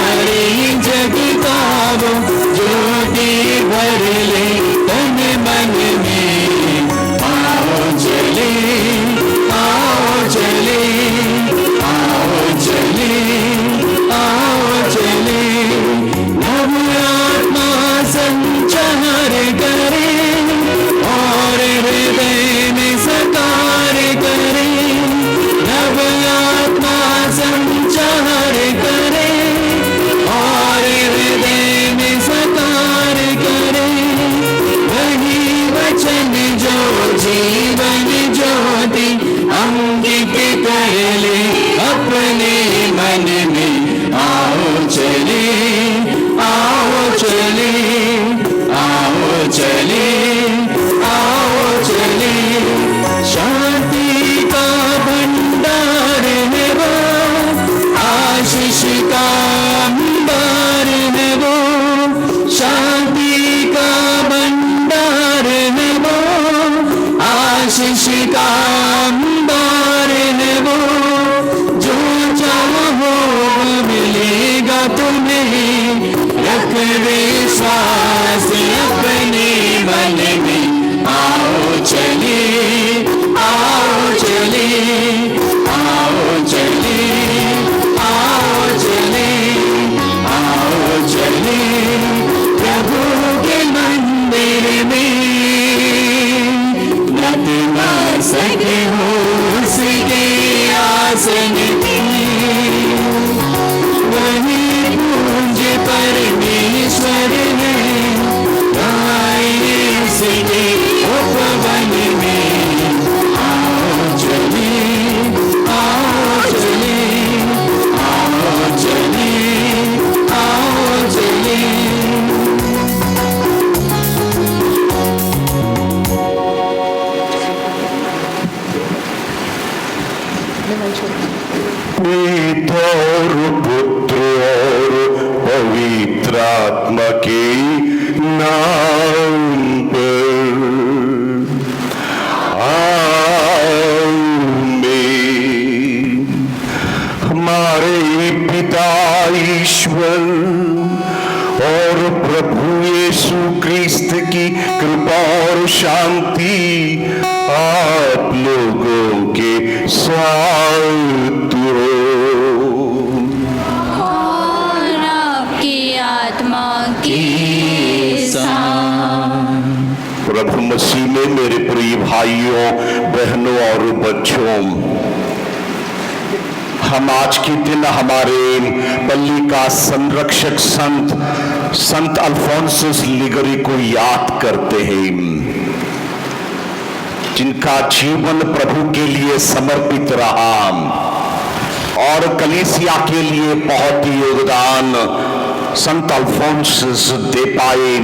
सारे जग का वो ज्योति भर ले तन मन में। आओ चले, आओ चले, आओ चले, आओ चले। नव आत्मा संचार करे और हृदय में साकार करे। नव आत्मा संचार करे और हृदय में साकार करे। वही वचन जो जीवन ज्योति अंकित कर ले अपने मन में। आओ चले, आओ चले, आओ चले, आओ चले। शांति का भंडार है वो, आशीष का अंबार है वो। शांति का भंडार है वो, आशीष का अंबार है वो। जो चाहो मिलेगा तुम्हें, रख विश्वास अपने मन में। आओ चले, आओ चले, आओ चले, आओ चले, आओ चले। प्रभु के मंदिर में नतमस्तक हो उसके आसन में। वही पूज्य परमेश्वर है, आए उसके उपवन में। आओ चले, आओ चले, आओ चले, आओ चले। पिता और पुत्र और पवित्र आत्मा के नाम पर आमीन। हमारे पिता ईश्वर और प्रभु यीशु क्रिस्त की कृपा और शांति आप लोगों के साथ हो। और आपकी आत्मा के साथ। प्रभु मसीह में मेरे प्रिय भाइयों, बहनों और बच्चों, हम आज के दिन हमारे पल्ली का संरक्षक संत अल्फोंसस लिगरी को याद करते हैं, जिनका जीवन प्रभु के लिए समर्पित रहा और कलीसिया के लिए बहुत ही योगदान संत अल्फोंसस दे पाए।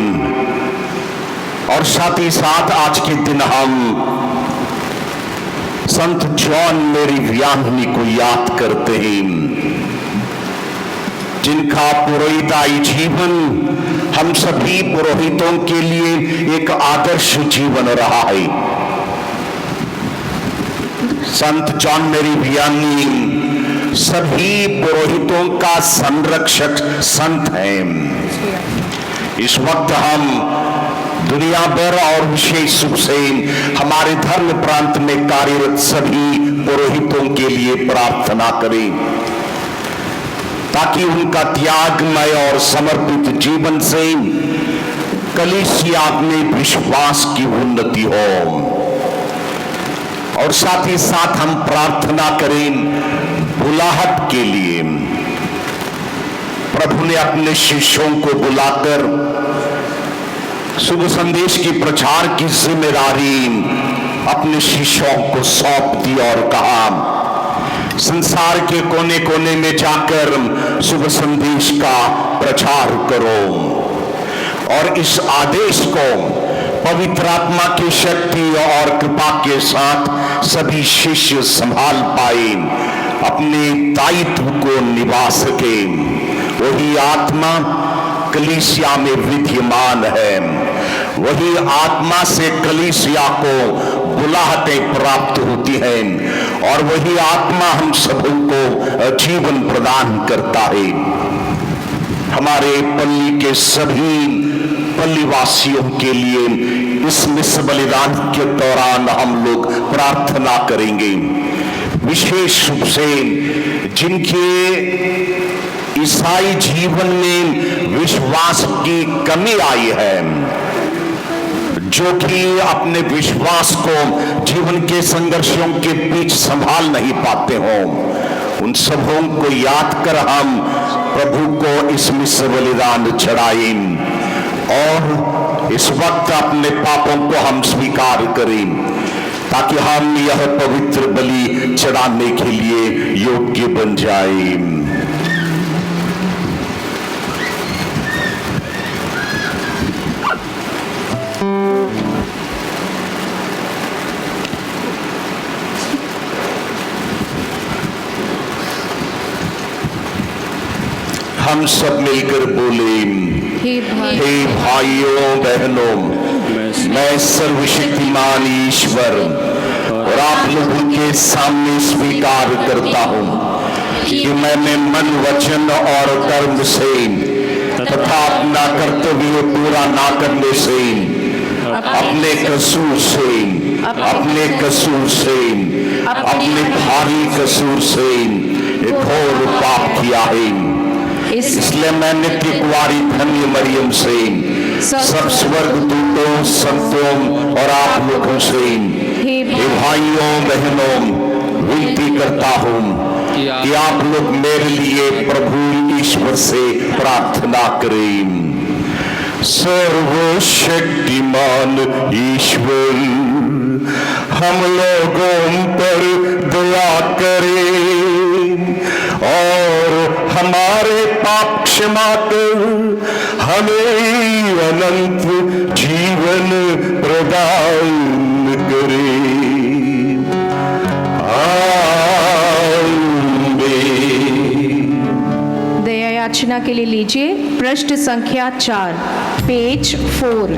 और साथ ही साथ आज के दिन हम संत जॉन मेरी वियांगनी को याद करते हैं, जिनका पुरोहिताई जीवन हम सभी पुरोहितों के लिए एक आदर्श जीवन रहा है। संत जॉन मेरी वियांगनी सभी पुरोहितों का संरक्षक संत हैं। इस वक्त हम दुनिया भर और विशेष रूप से हमारे धर्म प्रांत में कार्यरत सभी पुरोहितों के लिए प्रार्थना करें, ताकि उनका त्यागमय और समर्पित जीवन से कलीसिया में विश्वास की उन्नति हो। और साथ ही साथ हम प्रार्थना करें बुलाहट के लिए। प्रभु ने अपने शिष्यों को बुलाकर शुभ संदेश की प्रचार की जिम्मेदारी अपने शिष्यों को सौंप दी और कहा, संसार के कोने कोने में जाकर शुभ संदेश का प्रचार करो। और इस आदेश को पवित्र आत्मा की शक्ति और कृपा के साथ सभी शिष्य संभाल पाए, अपने दायित्व को निभा सके। वही आत्मा कलीसिया में विद्यमान है, वही आत्मा से कलीसिया को बुलाहटें प्राप्त होती हैं और वही आत्मा हम सबों को जीवन प्रदान करता है। हमारे पल्ली के सभी पल्लीवासियों के लिए इस मिस बलिदान के दौरान हम लोग प्रार्थना करेंगे। विशेष रूप से जिनके ईसाई जीवन में विश्वास की कमी आई है, जो कि अपने विश्वास को जीवन के संघर्षों के बीच संभाल नहीं पाते हो, उन सबों को याद कर हम प्रभु को इस मिस बलिदान चढ़ाएं और इस वक्त अपने पापों को हम स्वीकार करें, ताकि हम यह पवित्र बलि चढ़ाने के लिए योग्य बन जाएं। हम सब मिलकर बोले, हे भाइयों बहनों, मैं सर्वशक्तिमान ईश्वर और आप लोगों के सामने स्वीकार करता हूँ कि मैंने मन, वचन और कर्म से तथा अपना कर्तव्य पूरा ना करने से, अपने कसूर से, अपने भारी कसूर से घोर पाप किया है। इसलिए मैं नित्य कुंवारी धन्य मरियम से, सब स्वर्गदूतों, संतों और आप लोगों से, हे भाइयों बहनों, विनती करता हूँ कि आप लोग मेरे लिए प्रभु ईश्वर से प्रार्थना करें। सर्वशक्तिमान ईश्वर हम लोगों पर दया करें और हमारे पाप क्षमा कर हमें अनंत जीवन प्रदान करे। आमीन। दया याचना के लिए लीजिए पृष्ठ संख्या 4, पेज 4।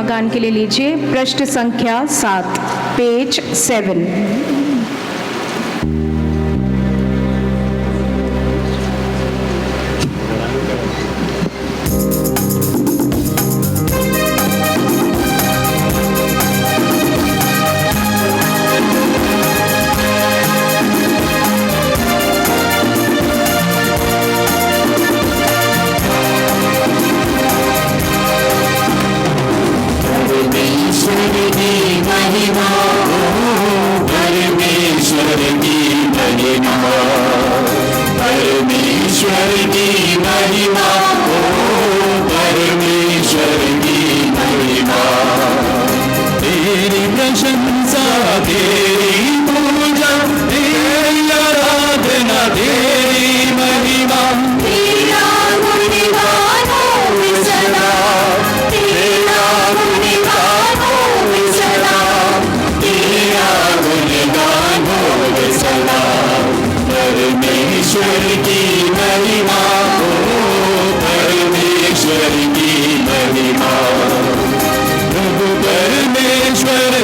गान के लिए लीजिए पृष्ठ संख्या 7, पेज 7। तेरी आराधना, तेरी महिमा।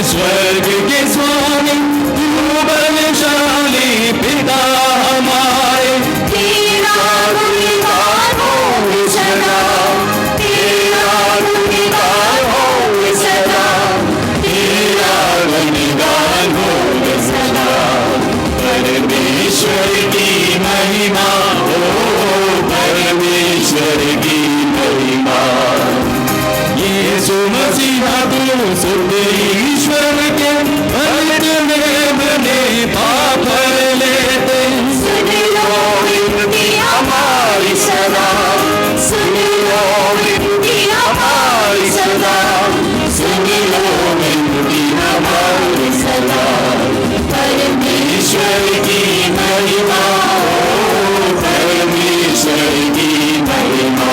स्वर्ग के स्वामी तू बलशाली पिता हमारे, तेरा गुणगान होवे सदा, तेरा गुणगान होवे सदा, तेरा गुणगान होवे सदा। परमेश्वर की महिमा हो, परमेश्वर की महिमा। यीशु मसीहा तू शुद्ध ईश्वर के भक्त में बने पाप भर लेते। सुन लो विनती हमारी सदा, सुन लो विनती हमारी सदा, सुन लो विनती हमारी सदा। परमेश्वर की महिमा हो, परमेश्वर की महिमा।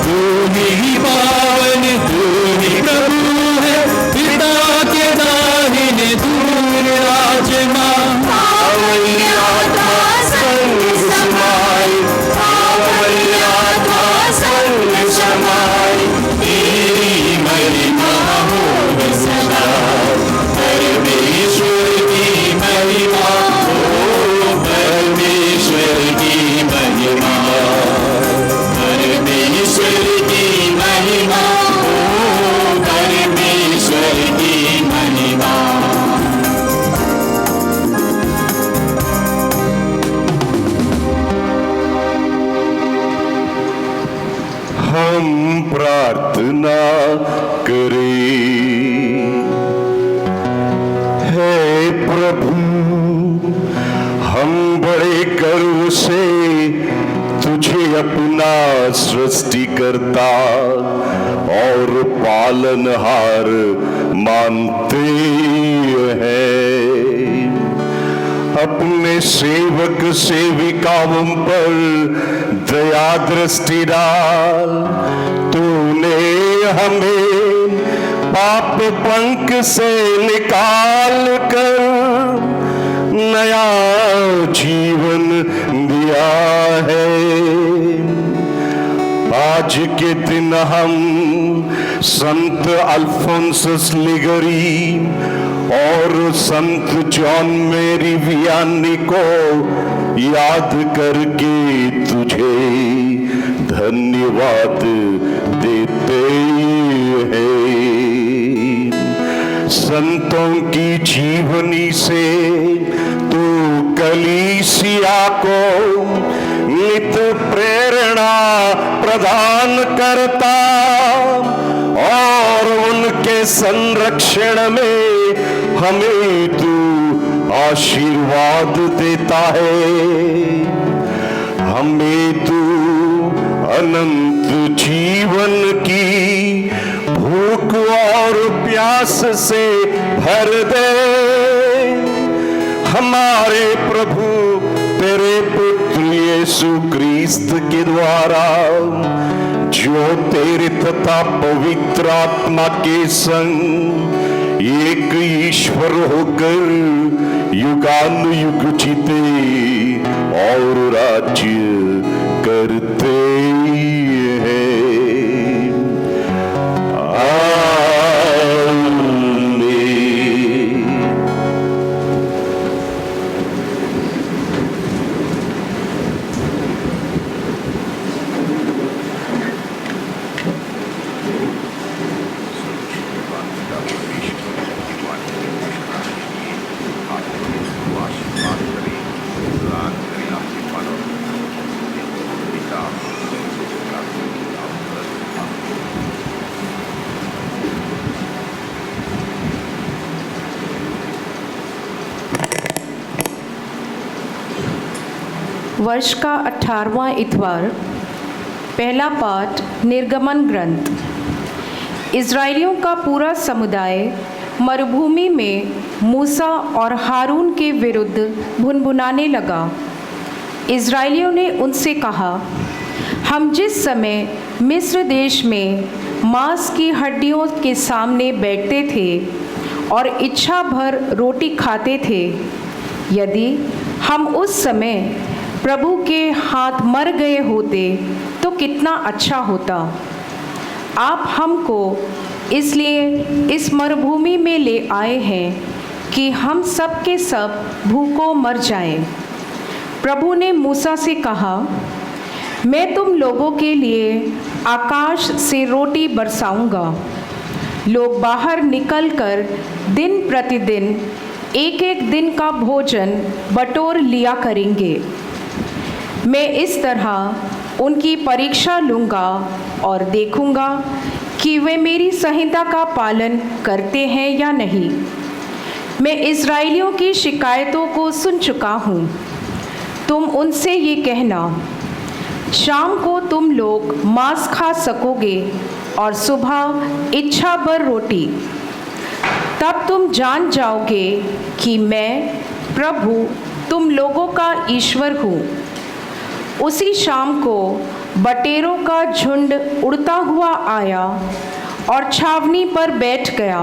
तू ही पावन, तू ही प्रभु है, पिता के दाहिने तू विराजमान। पावन आत्मा संग समाई, पावन आत्मा संग समाई, तेरी महिमा हो सदा। परमेश्वर की महिमा हो, परमेश्वर की महिमा। परमेश्वर की महिमा हो, परमेश्वर की महिमा। हम प्रार्थना करें। हे प्रभु, हम बड़े गर्व से तुझे अपना सृष्टिकर्ता और पालनहार मानते हैं। अपने सेवक सेविकाओं पर दया दृष्टि डाल। तूने हमें पाप पंख से निकाल कर नया जीवन दिया है। आज के दिन हम संत अल्फोंसस लिगरी और संत जॉन मेरी वियानी को याद करके तुझे धन्यवाद देते हैं। संतों की जीवनी से तू कलीसिया को नित प्रेरणा प्रदान करता और उनके संरक्षण में हमें तू आशीर्वाद देता है। हमें तू अनंत जीवन की भूख और प्यास से भर दे। हमारे प्रभु तेरे पुत्र यीशु क्रिस्त के द्वारा जो तेरे तथा पवित्र आत्मा के संग एक ईश्वर होकर युगानुयुग जीते और राज्य करते हैं। आमीन। वर्ष का 18वां इतवार। पहला पाठ निर्गमन ग्रंथ। इज़राइलियों का पूरा समुदाय मरुभूमि में मूसा और हारून के विरुद्ध भुनभुनाने लगा। इज़राइलियों ने उनसे कहा, हम जिस समय मिस्र देश में मांस की हड्डियों के सामने बैठते थे और इच्छा भर रोटी खाते थे, यदि हम उस समय प्रभु के हाथ मर गए होते तो कितना अच्छा होता। आप हमको इसलिए इस मरुभूमि में ले आए हैं कि हम सब के सब भूखों मर जाएं। प्रभु ने मूसा से कहा, मैं तुम लोगों के लिए आकाश से रोटी बरसाऊंगा। लोग बाहर निकलकर दिन प्रतिदिन एक एक दिन का भोजन बटोर लिया करेंगे। मैं इस तरह उनकी परीक्षा लूँगा और देखूँगा कि वे मेरी संहिता का पालन करते हैं या नहीं। मैं इस्राएलियों की शिकायतों को सुन चुका हूँ। तुम उनसे ये कहना, शाम को तुम लोग मांस खा सकोगे और सुबह इच्छा भर रोटी। तब तुम जान जाओगे कि मैं प्रभु तुम लोगों का ईश्वर हूँ। उसी शाम को बटेरों का झुंड उड़ता हुआ आया और छावनी पर बैठ गया,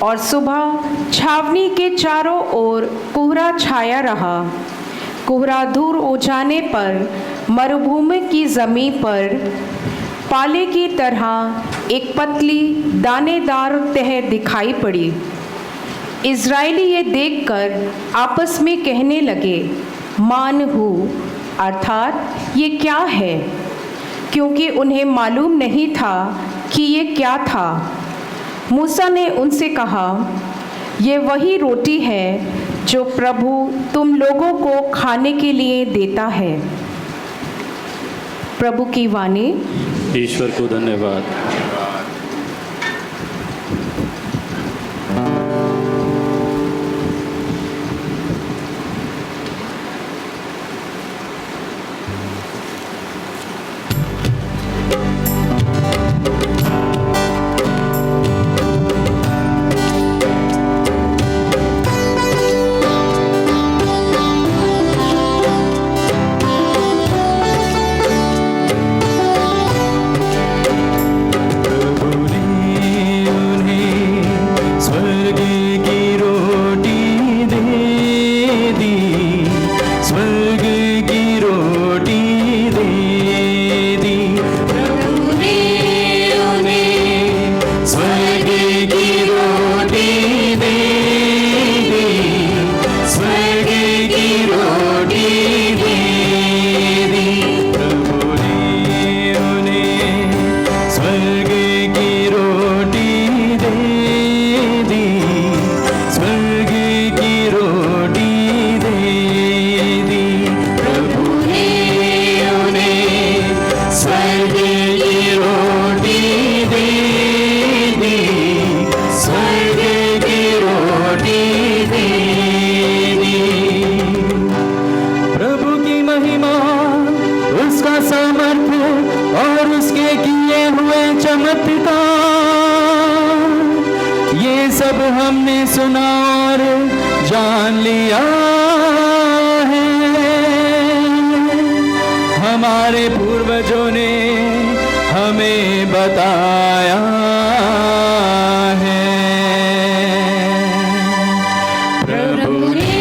और सुबह छावनी के चारों ओर कोहरा छाया रहा। कोहरा दूर हो जाने पर मरुभूमि की ज़मीन पर पाले की तरह एक पतली दानेदार तह दिखाई पड़ी। इज़राइली ये देखकर आपस में कहने लगे, मान हू, अर्थात ये क्या है, क्योंकि उन्हें मालूम नहीं था कि ये क्या था। मूसा ने उनसे कहा, ये वही रोटी है जो प्रभु तुम लोगों को खाने के लिए देता है। प्रभु की वाणी। ईश्वर को धन्यवाद। सब हमने सुना और जान लिया है। हमारे पूर्वजों ने हमें बताया है। प्रभु ने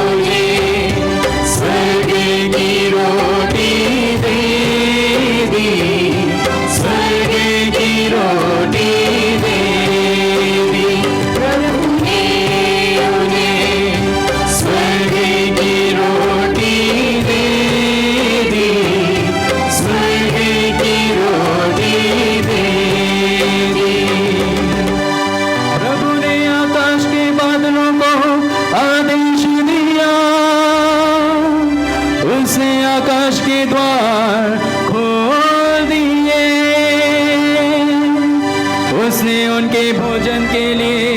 उन्हें स्वर्ग की रोटी दे दी, स्वर्ग की रोटी दे दी। प्रभु ने उन्हें स्वर्ग की रोटी दे दी, स्वर्ग की रोटी दे दी। प्रभु ने आकाश के बादलों को आदेश दिया, उसने आकाश के द्वार खोल दिए, उसने उनके भोजन के लिए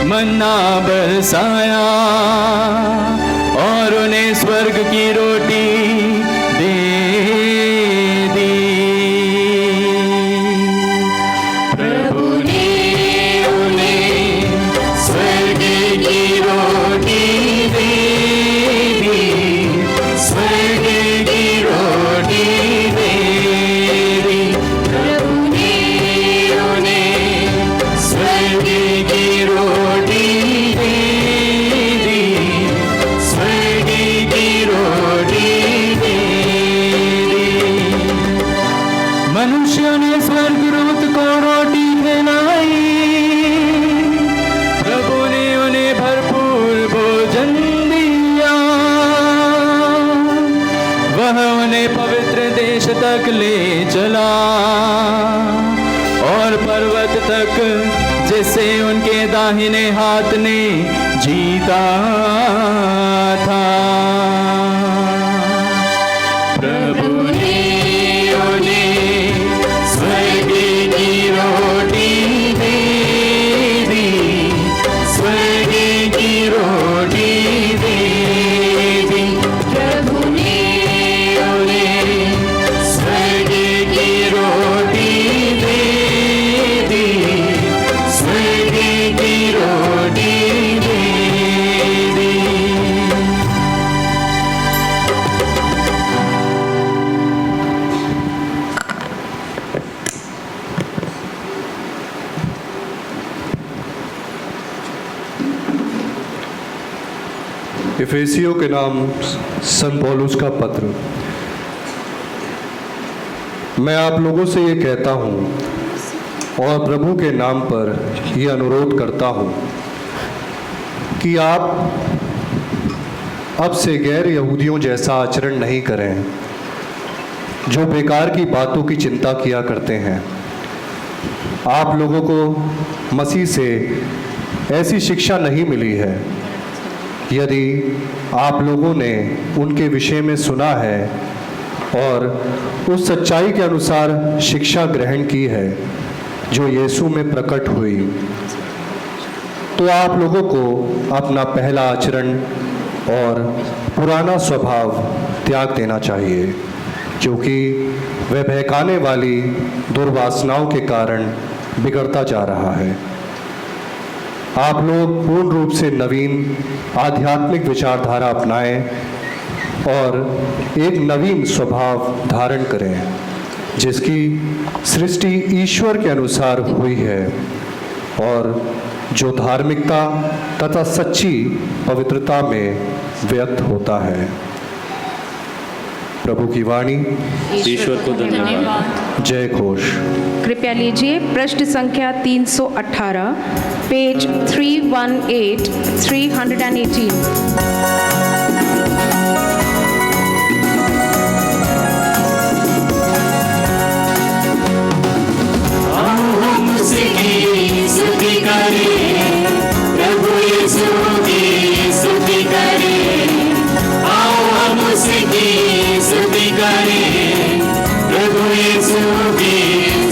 मन्ना बरसाया और उन्हें स्वर्ग की रोटी दे दी। प्रभु ने उन्हें स्वर्ग की रोटी दे दी, स्वर्ग की रोटी दे दी। प्रभु ने उन्हें स्वर्ग की रोटी दे दी, स्वर्ग की रोटी दे तक ले चला और पर्वत तक जिसे उनके दाहिने हाथ ने जीता था। प्रभु ने उन्हें स्वर्ग की रोटी दे दी, स्वर्ग की रोटी दे दी। प्रभु ने उन्हें स्वर्ग की रोटी दे दी, स्वर्ग की रोटी दे दी। इफेसियों के नाम सन पौलुस का पत्र। मैं आप लोगों से ये कहता हूँ और प्रभु के नाम पर ये अनुरोध करता हूँ कि आप अब से गैर यहूदियों जैसा आचरण नहीं करें, जो बेकार की बातों की चिंता किया करते हैं। आप लोगों को मसीह से ऐसी शिक्षा नहीं मिली है। यदि आप लोगों ने उनके विषय में सुना है और उस सच्चाई के अनुसार शिक्षा ग्रहण की है जो यीशु में प्रकट हुई, तो आप लोगों को अपना पहला आचरण और पुराना स्वभाव त्याग देना चाहिए, क्योंकि वह बहकाने वाली दुर्वासनाओं के कारण बिगड़ता जा रहा है। आप लोग पूर्ण रूप से नवीन आध्यात्मिक विचारधारा अपनाएं और एक नवीन स्वभाव धारण करें, जिसकी सृष्टि ईश्वर के अनुसार हुई है और जो धार्मिकता तथा सच्ची पवित्रता में व्यक्त होता है। प्रभु की वाणी। ईश्वर को धन्यवाद। जय घोष। कृपया लीजिए पृष्ठ संख्या 318, पेज 318, 318। स्तुति करें, प्रभु यीशु की स्तुति करें। आओ हम उसकी स्तुति करें, प्रभु यीशु की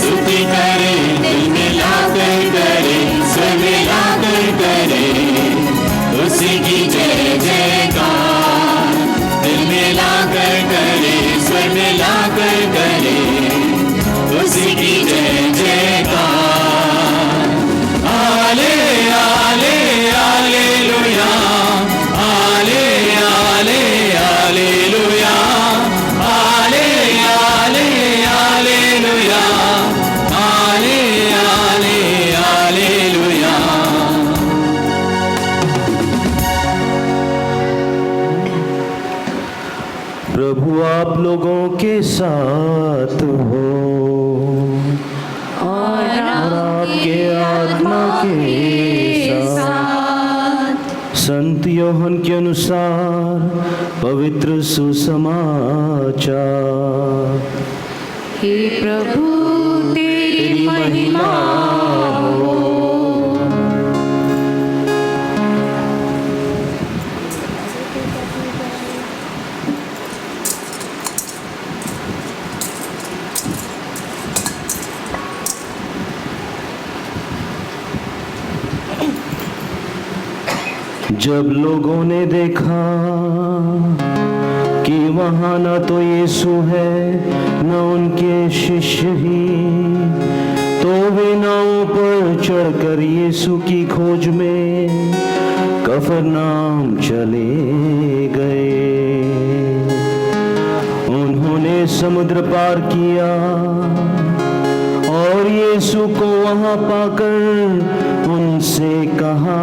स्तुति करें। दिल मिलाकर करें, स्वर मिलाकर करें उसकी जय जयकार। दिल मिलाकर करें, स्वर मिलाकर करें उसकी जय जयकार। आले आले आलेलुया, आले आले आलेलुया, आले आले आलेलुया, आले आले आलेलुया। प्रभु आप लोगों के साथ हो और आपके आत्मा के साथ। संत योहन के अनुसार पवित्र सुसमाचार। हे प्रभु तेरी महिमा हो। जब लोगों ने देखा कि वहाँ न तो यीशु है न उनके शिष्य ही, तो वे नावों पर चढ़कर यीशु की खोज में कफरनाम चले गए। उन्होंने समुद्र पार किया और यीशु को वहाँ पाकर उनसे कहा,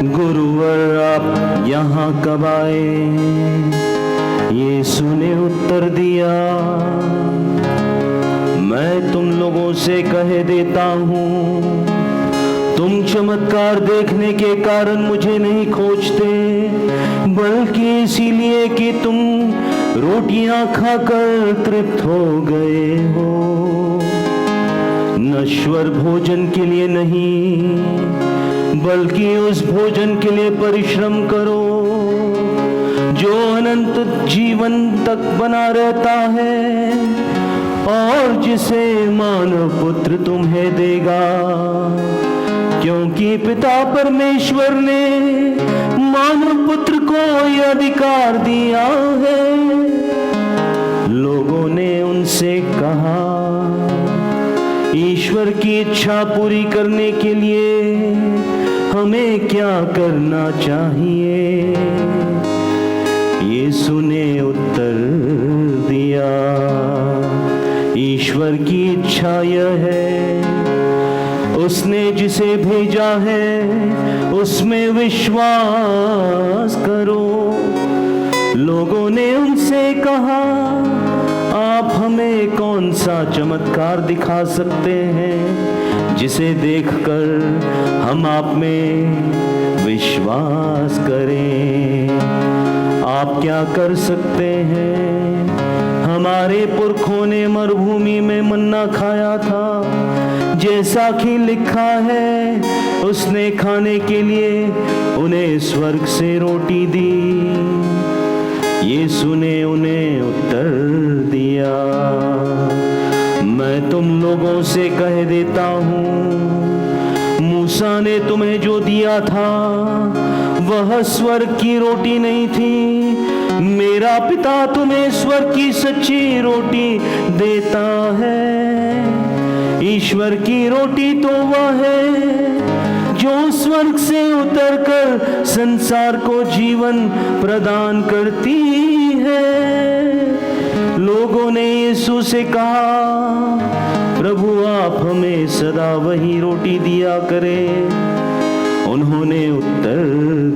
गुरुवर आप यहाँ कब आए? यीशु ने उत्तर दिया, मैं तुम लोगों से कह देता हूँ, तुम चमत्कार देखने के कारण मुझे नहीं खोजते, बल्कि इसीलिए कि तुम रोटियां खाकर तृप्त हो गए हो। नश्वर भोजन के लिए नहीं, बल्कि उस भोजन के लिए परिश्रम करो जो अनंत जीवन तक बना रहता है और जिसे मानव पुत्र तुम्हें देगा, क्योंकि पिता परमेश्वर ने मानव पुत्र को यह अधिकार दिया है। लोगों ने उनसे कहा, ईश्वर की इच्छा पूरी करने के लिए हमें क्या करना चाहिए? यीशु ने उत्तर दिया, ईश्वर की इच्छा यह है, उसने जिसे भेजा है उसमें विश्वास करो। लोगों ने उनसे कहा, आप हमें कौन सा चमत्कार दिखा सकते हैं जिसे देखकर हम आप में विश्वास करें? आप क्या कर सकते हैं? हमारे पुरखों ने मरुभूमि में मन्ना खाया था, जैसा कि लिखा है, उसने खाने के लिए उन्हें स्वर्ग से रोटी दी। यीशु ने उन्हें उत्तर दिया, मैं तुम लोगों से कह देता हूँ, मूसा ने तुम्हें जो दिया था वह स्वर्ग की रोटी नहीं थी, मेरा पिता तुम्हें स्वर्ग की सच्ची रोटी देता है। ईश्वर की रोटी तो वह है जो स्वर्ग से उतरकर संसार को जीवन प्रदान करती है। लोगों ने यीशु से कहा, प्रभु आप हमें सदा वही रोटी दिया करें। उन्होंने उत्तर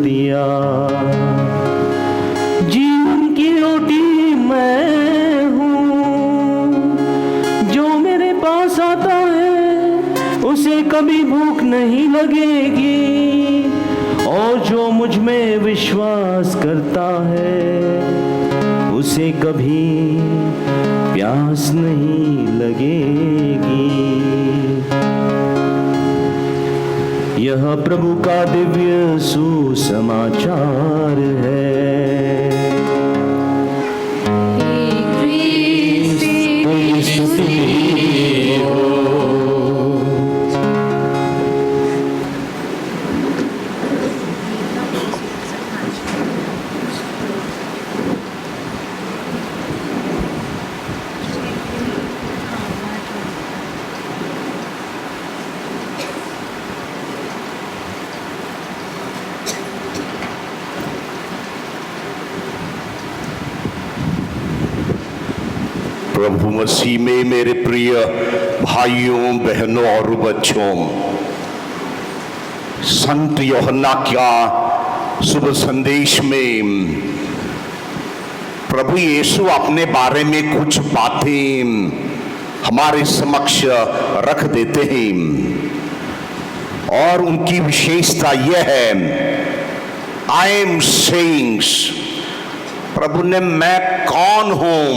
दिया, जीवन की रोटी मैं हूँ, जो मेरे पास आता है उसे कभी भूख नहीं लगेगी, और जो मुझ में विश्वास करता है उसे कभी प्यास नहीं लगेगी। यह प्रभु का दिव्य सुसमाचार है। प्रभु मसीह में मेरे प्रिय भाइयों बहनों और बच्चों, संत यूहन्ना का शुभ संदेश में प्रभु यीशु अपने बारे में कुछ बातें हमारे समक्ष रख देते हैं, और उनकी विशेषता यह है, आई एम सेइंग्स, प्रभु ने मैं कौन हूं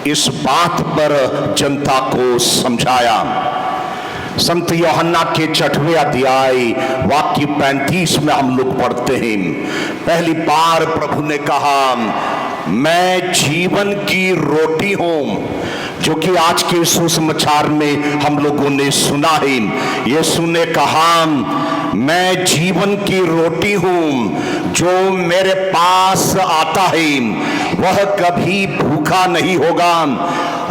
इस बात पर जनता को समझाया। संत यूहन्ना के 6वें अध्याय वाक्य 35 में हम लोग पढ़ते हैं, पहली बार प्रभु ने कहा, मैं जीवन की रोटी हूं, जो कि आज के सुसमाचार में हम लोगों ने सुना है। यीशु ने कहा, मैं जीवन की रोटी हूं, जो मेरे पास आता है वह कभी भूखा नहीं होगा,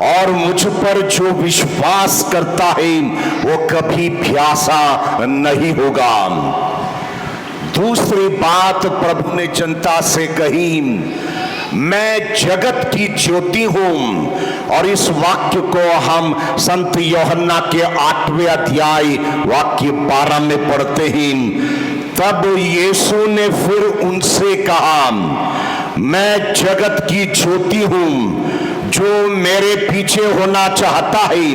और मुझ पर जो विश्वास करता है वो कभी प्यासा नहीं होगा। दूसरी बात प्रभु ने जनता से कही, मैं जगत की ज्योति हूं, और इस वाक्य को हम संत यूहन्ना के 8वें अध्याय वाक्य 12 में पढ़ते हैं। तब यीशु ने फिर उनसे कहा, मैं जगत की ज्योति हूं, जो मेरे पीछे होना चाहता है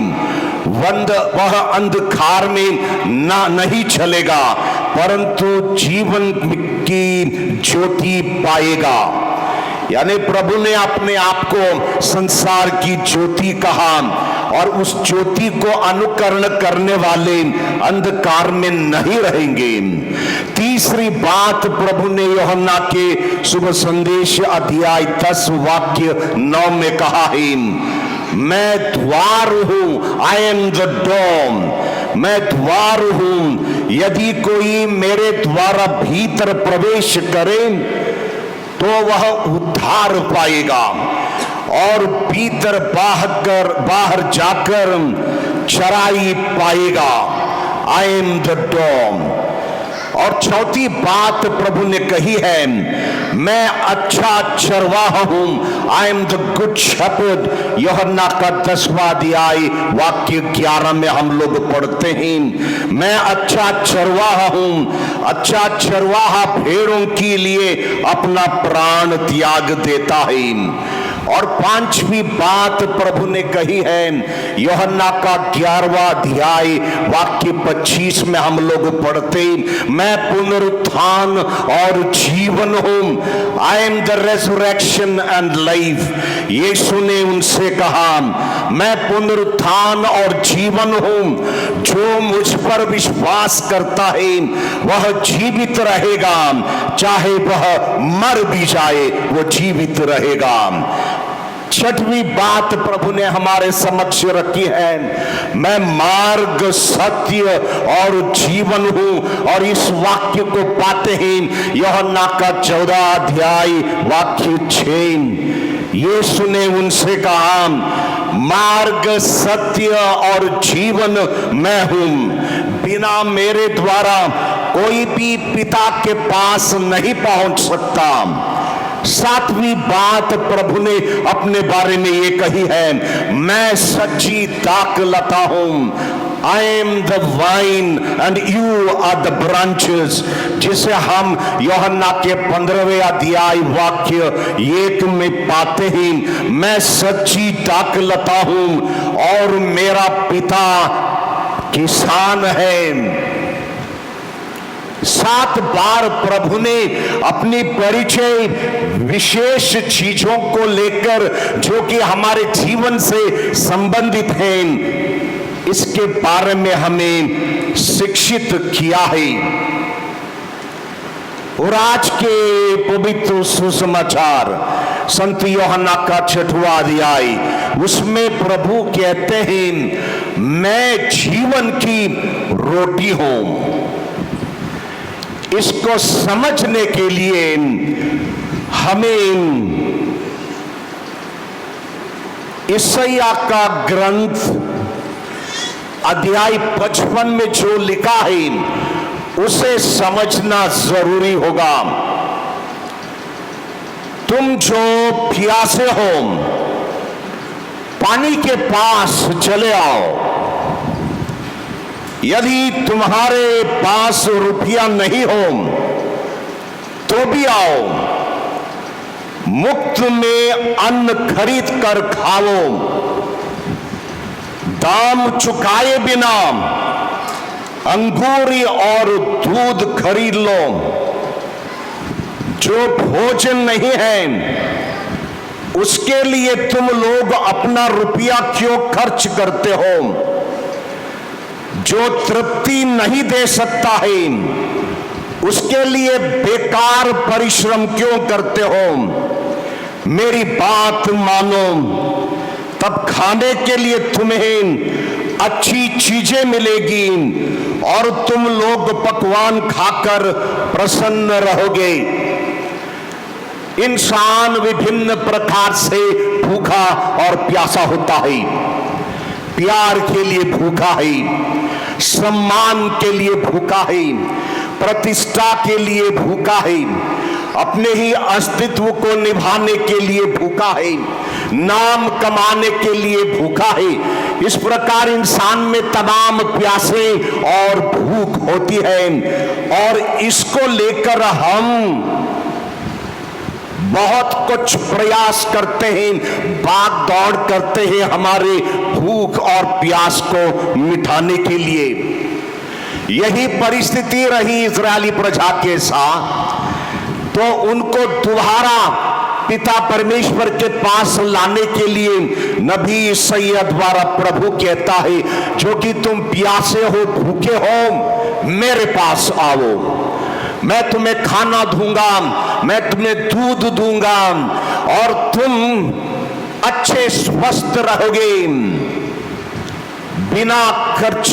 वह अंधकार में नहीं चलेगा, परंतु जीवन की ज्योति पाएगा। यानी प्रभु ने अपने आप को संसार की ज्योति कहा और उस ज्योति को अनुकरण करने वाले अंधकार में नहीं रहेंगे। तीसरी बात प्रभु ने यूहन्ना के शुभ संदेश अध्याय 10 वाक्य 9 में कहा है, मैं द्वार हूं, आई एम द डोर, मैं द्वार हूं, यदि कोई मेरे द्वारा भीतर प्रवेश करे तो वह उद्धार पाएगा और भीतर बाहर जाकर चराई पाएगा। आई एम द डोर। और चौथी बात प्रभु ने कही है, मैं अच्छा चरवाहा हूं, I am the good shepherd. यूहन्ना का 10वां अध्याय वाक्य 11 में हम लोग पढ़ते हैं, मैं अच्छा चरवाहा हूं। अच्छा चरवाहा भेड़ों के लिए अपना प्राण त्याग देता है। और पांचवी बात प्रभु ने कही है, यूहन्ना का 11वां अध्याय वाक्य 25 में हम लोग पढ़ते, मैं पुनरुत्थान और जीवन हूं, I am the resurrection and life. Yeshu ने उनसे कहा, मैं पुनरुत्थान और जीवन हूं, जो मुझ पर विश्वास करता है वह जीवित रहेगा, चाहे वह मर भी जाए वो जीवित रहेगा। छठवीं बात प्रभु ने हमारे समक्ष रखी है, मैं मार्ग सत्य और जीवन हूं। और इस वाक्य को पाते हैं यूहन्ना का 14 अध्याय वाक्य 6। यीशु ने उनसे कहा, मार्ग सत्य और जीवन मैं हूं, बिना मेरे द्वारा कोई भी पिता के पास नहीं पहुंच सकता। सातवीं बात प्रभु ने अपने बारे में ये कही है, मैं सच्ची दाखलता हूं, I am the vine and you are the branches, जिसे हम यूहन्ना के 15वें अध्याय वाक्य 1 में पाते हैं, मैं सच्ची दाखलता हूं और मेरा पिता किसान है। 7 बार प्रभु ने अपनी परिचय विशेष चीजों को लेकर जो कि हमारे जीवन से संबंधित हैं, इसके बारे में हमें शिक्षित किया है। और आज के पवित्र सुसमाचार संत यूहन्ना का 6वां अध्याय, उसमें प्रभु कहते हैं, मैं जीवन की रोटी हूं। इसको समझने के लिए हमें यशायाह का ग्रंथ अध्याय 55 में जो लिखा है उसे समझना जरूरी होगा। तुम जो प्यासे हो पानी के पास चले आओ, यदि तुम्हारे पास रुपया नहीं हो तो भी आओ, मुफ्त में अन्न खरीद कर खाओ, दाम चुकाए बिना अंगूर और दूध खरीद लो। जो भोजन नहीं है उसके लिए तुम लोग अपना रुपया क्यों खर्च करते हो? जो तृप्ति नहीं दे सकता है उसके लिए बेकार परिश्रम क्यों करते हो? मेरी बात मानो, तब खाने के लिए तुम्हें अच्छी चीजें मिलेगी और तुम लोग पकवान खाकर प्रसन्न रहोगे। इंसान विभिन्न प्रकार से भूखा और प्यासा होता है। प्यार के लिए भूखा है, सम्मान के लिए भूखा है, प्रतिष्ठा के लिए भूखा है, अपने ही अस्तित्व को निभाने के लिए भूखा है, नाम कमाने के लिए भूखा है। इस प्रकार इंसान में तमाम प्यासे और भूख होती है और इसको लेकर हम बहुत कुछ प्रयास करते हैं, भाग दौड़ करते हैं हमारे भूख और प्यास को मिटाने के लिए। यही परिस्थिति रही इजरायली प्रजा के साथ, तो उनको दोबारा पिता परमेश्वर के पास लाने के लिए नबी यशायाह द्वारा प्रभु कहता है, जो कि तुम प्यासे हो, भूखे हो, मेरे पास आओ, मैं तुम्हें खाना दूंगा, मैं तुम्हें दूध दूंगा और तुम अच्छे स्वस्थ रहोगे। बिना खर्च,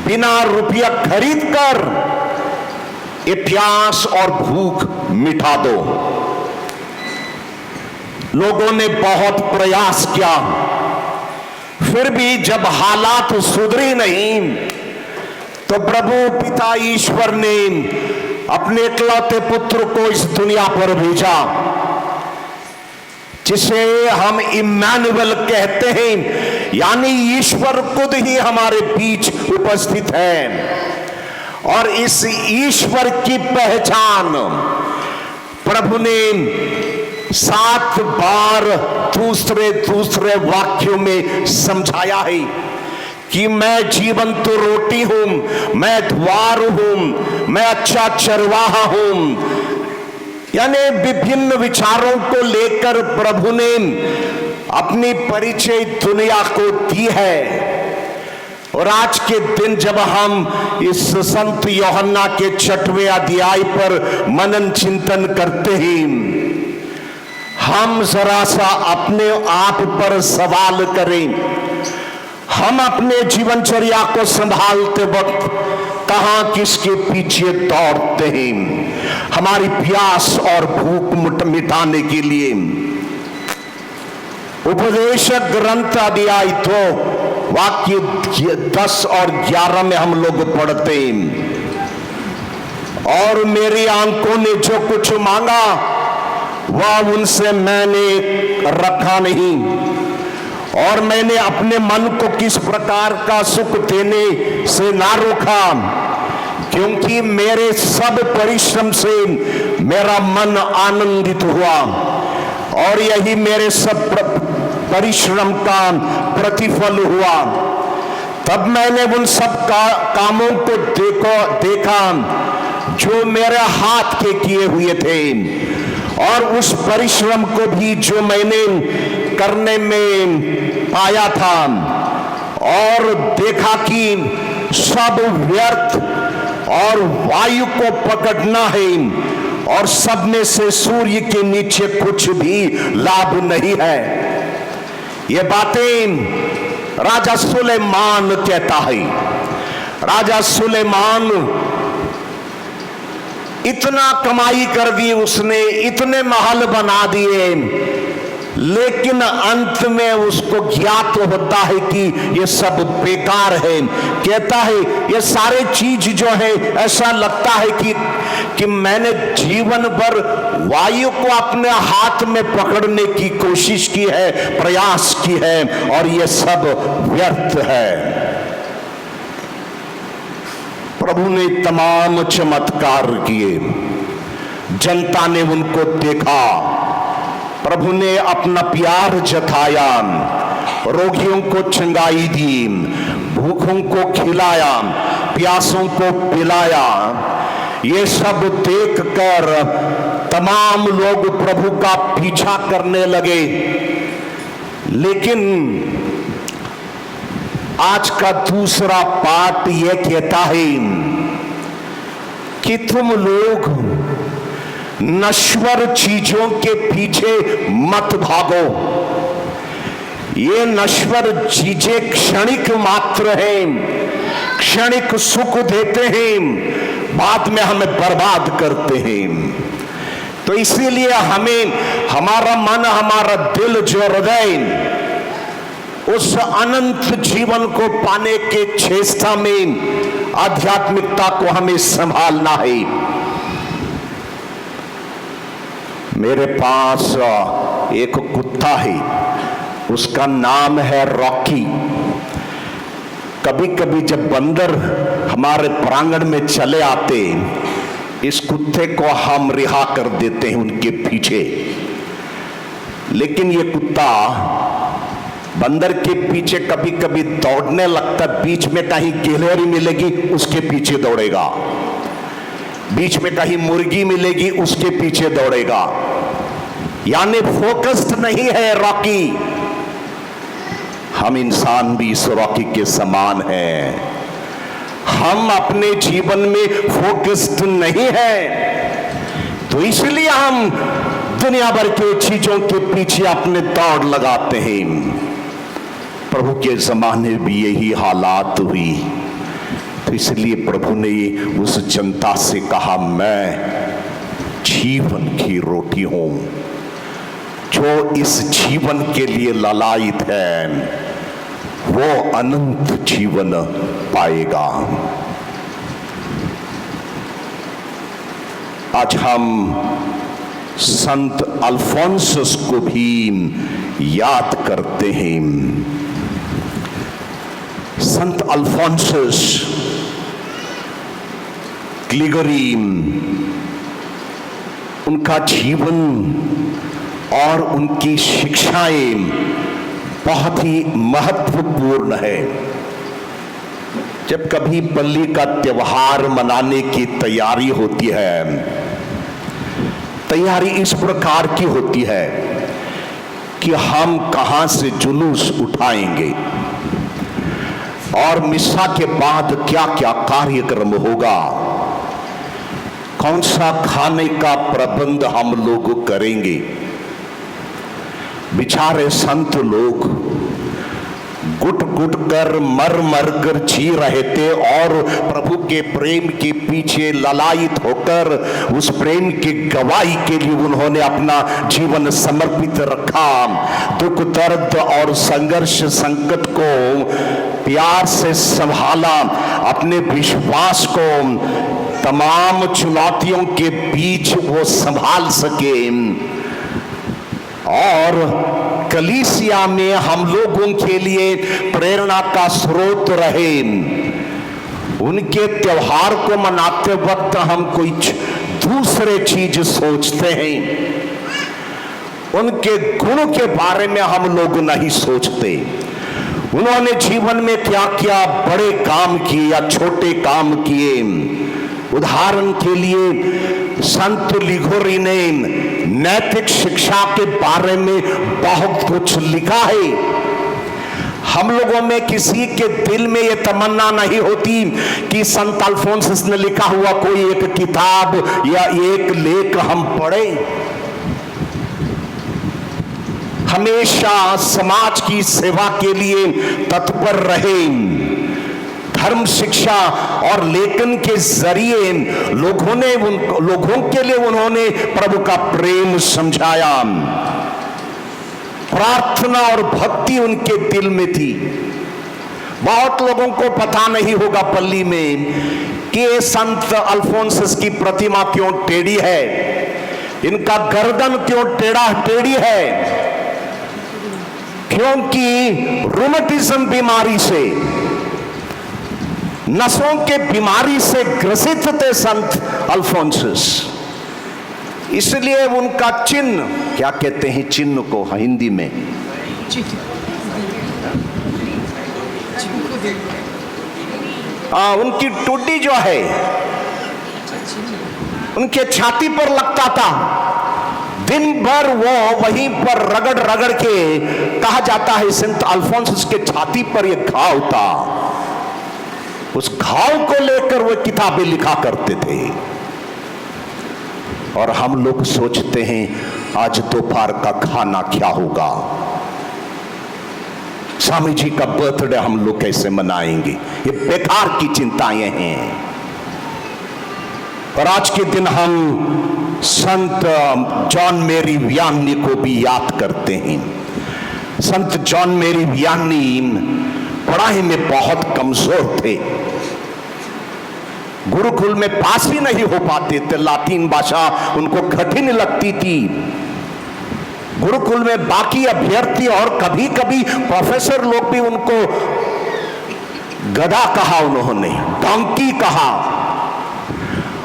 बिना रुपया खरीद कर ये प्यास और भूख मिटा दो। लोगों ने बहुत प्रयास किया, फिर भी जब हालात सुधरी नहीं तो प्रभु पिता ईश्वर ने अपने इकलौते पुत्र को इस दुनिया पर भेजा, जिसे हम इम्मानुएल कहते हैं, यानी ईश्वर खुद ही हमारे बीच उपस्थित है। और इस ईश्वर की पहचान प्रभु ने 7 बार दूसरे दूसरे वाक्यों में समझाया है कि मैं जीवंत रोटी हूं, मैं द्वार हूं, मैं अच्छा चरवाहा हूं। यानी विभिन्न विचारों को लेकर प्रभु ने अपनी परिचय दुनिया को दी है। और आज के दिन जब हम इस संत यूहन्ना के 6वें अध्याय पर मनन चिंतन करते हैं, हम जरा सा अपने आप पर सवाल करें, हम अपने जीवनचर्या को संभालते वक्त कहां किसके पीछे दौड़ते हैं हमारी प्यास और भूख मिटाने के लिए। उपदेशक ग्रंथ अध्याय 2 वाक्य 10 और 11 में हम लोग पढ़ते हैं, और मेरी आंखों ने जो कुछ मांगा वह उनसे मैंने रखा नहीं, और मैंने अपने मन को किस प्रकार का सुख देने से ना रोका, क्योंकि मेरे सब परिश्रम से मेरा मन आनंदित हुआ, और यही मेरे सब परिश्रम का प्रतिफल हुआ। तब मैंने उन सब कामों को देखा जो मेरे हाथ के किए हुए थे, और उस परिश्रम को भी जो मैंने करने में पाया था, और देखा कि सब व्यर्थ और वायु को पकड़ना है, और सब में से सूर्य के नीचे कुछ भी लाभ नहीं है। ये बातें राजा सुलेमान कहता है। राजा सुलेमान इतना कमाई कर दी उसने, इतने महल बना दिए, लेकिन अंत में उसको ज्ञात होता है कि ये सब बेकार है। कहता है ये सारे चीज जो है, ऐसा लगता है कि मैंने जीवन भर वायु को अपने हाथ में पकड़ने की कोशिश की है, प्रयास की है, और ये सब व्यर्थ है। प्रभु ने तमाम चमत्कार किए, जनता ने उनको देखा, प्रभु ने अपना प्यार जताया, रोगियों को चंगाई दी, भूखों को खिलाया, प्यासों को पिलाया। ये सब देखकर तमाम लोग प्रभु का पीछा करने लगे। लेकिन आज का दूसरा पाठ यह कहता है कि तुम लोग नश्वर चीजों के पीछे मत भागो। ये नश्वर चीजें क्षणिक मात्र हैं, क्षणिक सुख देते हैं, बाद में हमें बर्बाद करते हैं। तो इसीलिए हमें हमारा मन, हमारा दिल, जो हृदय उस अनंत जीवन को पाने के चेष्टा में आध्यात्मिकता को हमें संभालना है। मेरे पास एक कुत्ता है, उसका नाम है रॉकी। कभी कभी जब बंदर हमारे प्रांगण में चले आते, इस कुत्ते को हम रिहा कर देते हैं उनके पीछे। लेकिन ये कुत्ता बंदर के पीछे कभी कभी दौड़ने लगता, बीच में कहीं गिलहरी मिलेगी उसके पीछे दौड़ेगा, बीच में कहीं मुर्गी मिलेगी उसके पीछे दौड़ेगा। यानी फोकस्ड नहीं है रॉकी। हम इंसान भी इस रॉकी के समान हैं। हम अपने जीवन में फोकस्ड नहीं है, तो इसलिए हम दुनिया भर के चीजों के पीछे अपने दौड़ लगाते हैं। प्रभु के जमाने भी यही हालात हुई, तो इसलिए प्रभु ने उस जनता से कहा, मैं जीवन की रोटी हूं। जो इस जीवन के लिए ललायित है वो अनंत जीवन पाएगा। आज हम संत अल्फोंसस को भी याद करते हैं। संत अल्फोंसस ग्लिगोरी, उनका जीवन और उनकी शिक्षाएं बहुत ही महत्वपूर्ण है। जब कभी पल्ली का त्योहार मनाने की तैयारी होती है, तैयारी इस प्रकार की होती है कि हम कहां से जुलूस उठाएंगे और मिसा के बाद क्या क्या कार्यक्रम होगा, कौन सा खाने का प्रबंध हम लोग करेंगे। बेचारे संत लोग गुट गुट कर मर मर कर जी रहे थे और प्रभु के प्रेम के पीछे ललायित होकर उस प्रेम की गवाही के लिए उन्होंने अपना जीवन समर्पित रखा। दुख दर्द और संघर्ष संकट को प्यार से संभाला, अपने विश्वास को तमाम चुनौतियों के बीच वो संभाल सके और कलीसिया में हम लोगों के लिए प्रेरणा का स्रोत रहे। उनके त्योहार को मनाते वक्त हम कोई दूसरे चीज सोचते हैं, उनके गुणों के बारे में हम लोग नहीं सोचते। उन्होंने जीवन में क्या क्या बड़े काम किए या छोटे काम किए। उदाहरण के लिए संत लिगोरी ने नैतिक शिक्षा के बारे में बहुत कुछ लिखा है। हम लोगों में किसी के दिल में यह तमन्ना नहीं होती कि संत अल्फोंसस ने लिखा हुआ कोई एक किताब या एक लेख हम पढ़ें। हमेशा समाज की सेवा के लिए तत्पर रहे। धर्म शिक्षा और लेखन के जरिए लोगों के लिए उन्होंने प्रभु का प्रेम समझाया। प्रार्थना और भक्ति उनके दिल में थी। बहुत लोगों को पता नहीं होगा पल्ली में कि ये संत अल्फोंसस की प्रतिमा क्यों टेढ़ी है, इनका गर्दन क्यों टेढ़ी है, क्योंकि रूमेटिज्म बीमारी से, नसों के बीमारी से ग्रसित थे संत अल्फोंसस। इसलिए उनका चिन्ह, क्या कहते हैं चिन्ह को हिंदी में, उनकी टुड्डी जो है उनके छाती पर लगता था। दिन भर वो वहीं पर रगड़ रगड़ के, कहा जाता है संत अल्फोंसस के छाती पर एक घाव था, उस घाव को लेकर वो किताबें लिखा करते थे। और हम लोग सोचते हैं आज दोपहर का खाना क्या होगा, स्वामी जी का बर्थडे हम लोग कैसे मनाएंगे। ये बेकार की चिंताएं हैं। और आज के दिन हम संत जॉन मेरी वियानी को भी याद करते हैं। संत जॉन मेरी वियानी पढ़ाई में बहुत कमजोर थे, गुरुकुल में पास ही नहीं हो पाते थे, लातीन भाषा उनको कठिन लगती थी। गुरुकुल में बाकी अभ्यर्थी और कभी कभी प्रोफेसर लोग भी उनको गधा कहा, उन्होंने डोंकी कहा।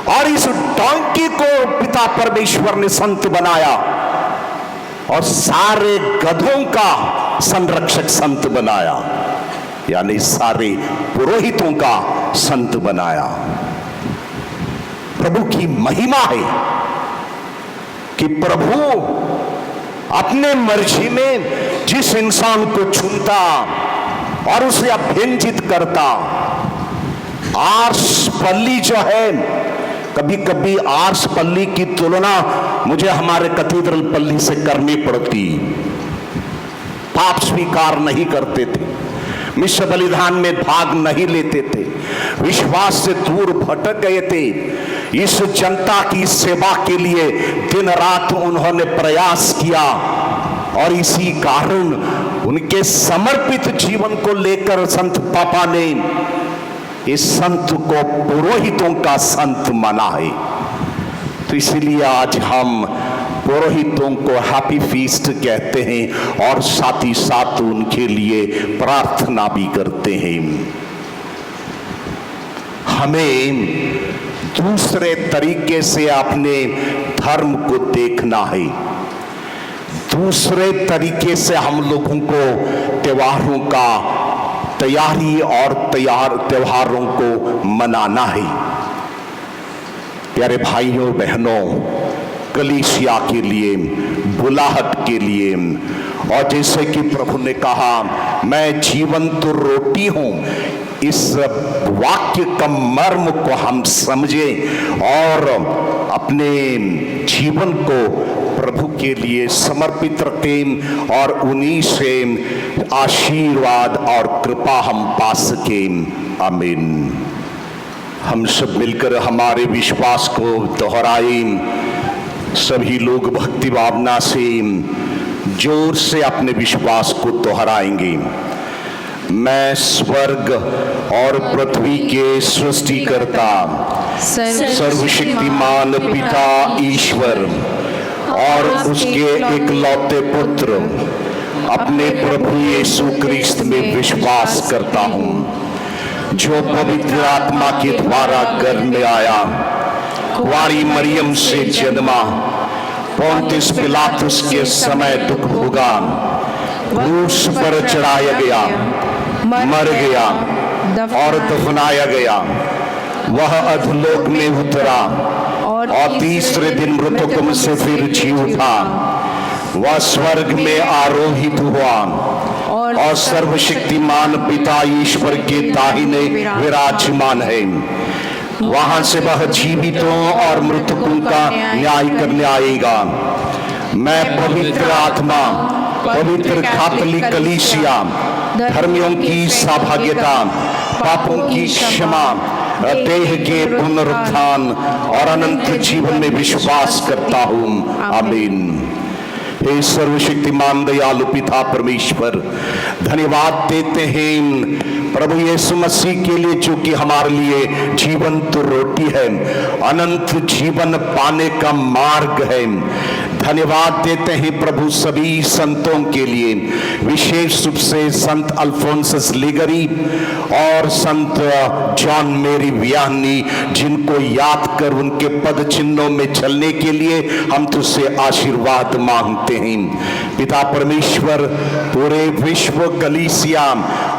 और इस डोंकी को पिता परमेश्वर ने संत बनाया और सारे गधों का संरक्षक संत बनाया, यानी सारे पुरोहितों का संत बनाया। प्रभु की महिमा है कि प्रभु अपने मर्जी में जिस इंसान को चुनता और उसे अभ्यंजित करता। आर्स पल्ली जो है, कभी कभी आर्स पल्ली की तुलना मुझे हमारे कैथेड्रल पल्ली से करनी पड़ती। पाप स्वीकार नहीं करते थे, मिश्र बलिदान में भाग नहीं लेते थे, विश्वास से दूर भटक गए थे। इस जनता की सेवा के लिए दिन रात उन्होंने प्रयास किया और इसी कारण उनके समर्पित जीवन को लेकर संत पापा ने इस संत को पुरोहितों का संत माना है। तो इसलिए आज हम पुरोहितों को हैप्पी फीस्ट कहते हैं और साथ ही साथ उनके लिए प्रार्थना भी करते हैं। हमें दूसरे तरीके से अपने धर्म को देखना है। दूसरे तरीके से हम लोगों को त्योहारों का तैयारी और त्योहारों को मनाना है। प्यारे भाइयों बहनों, कलीसिया के लिए, बुलाहट के लिए, और जैसे कि प्रभु ने कहा मैं जीवंत रोटी हूं, इस वाक्य का मर्म को हम समझें और अपने जीवन को प्रभु के लिए समर्पित रखें और उन्हीं से आशीर्वाद और कृपा हम पा सकें। आमीन। हम सब मिलकर हमारे विश्वास को दोहराएं। सभी लोग भक्ति भावना से जोर से अपने विश्वास को दोहराएंगे। मैं स्वर्ग और पृथ्वी के सृष्टिकर्ता सर्वशक्तिमान पिता ईश्वर और उसके एकलौते पुत्र अपने प्रभु यीशु क्रिस्त में विश्वास करता हूँ, जो पवित्र आत्मा के द्वारा गर्भ में आया, कुंवारी मरियम से जन्मा, पोंतियुस पिलातुस के समय दुख भोगा, क्रूस पर चढ़ाया गया, मर गया और दफनाया गया। वह अधोलोक में उतरा और तीसरे दिन मृतकों में से फिर जी उठा। वह स्वर्ग में आरोहित हुआ और सर्वशक्तिमान पिता ईश्वर के दाहिने विराजमान है। वहां से वह जीवितों और मृतकों का न्याय करने आएगा। मैं पवित्र आत्मा, पवित्र कैथोलिक कलीसिया, धर्मियों की सहभागिता, पापों की क्षमा, देह के पुनरुत्थान और अनंत जीवन में विश्वास करता हूँ। आमीन। हे सर्वशक्तिमान दयालु पिता परमेश्वर, धन्यवाद देते हैं प्रभु यीशु मसीह के लिए, जो कि हमारे लिए जीवंत रोटी है, अनंत जीवन पाने का मार्ग है। धन्यवाद देते हैं प्रभु सभी संतों के लिए, विशेष रूप से संत अल्फोंसस लिगरी और संत जॉन मेरी वियानी, जिनको याद कर उनके पद चिन्हों में चलने के लिए हम तुझसे आशीर्वाद मांगते हैं। पिता परमेश्वर, पूरे विश्व कलीसिया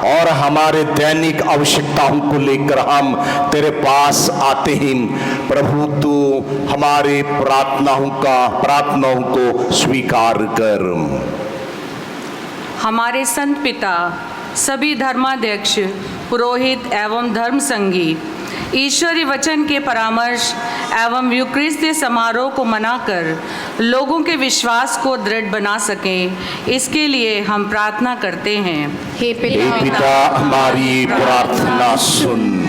और हमारे दैनिक आवश्यकताओं को लेकर हम तेरे पास आते हैं। प्रभु तू हमारे प्रार्थनाओं को स्वीकार कर। हमारे संत पिता, सभी धर्माध्यक्ष, पुरोहित एवं धर्म संगी ईश्वरीय वचन के परामर्श एवं यूकरिस्तीय समारोह को मनाकर लोगों के विश्वास को दृढ़ बना सकें, इसके लिए हम प्रार्थना करते हैं। हे पिता, हमारी प्रार्थना सुन।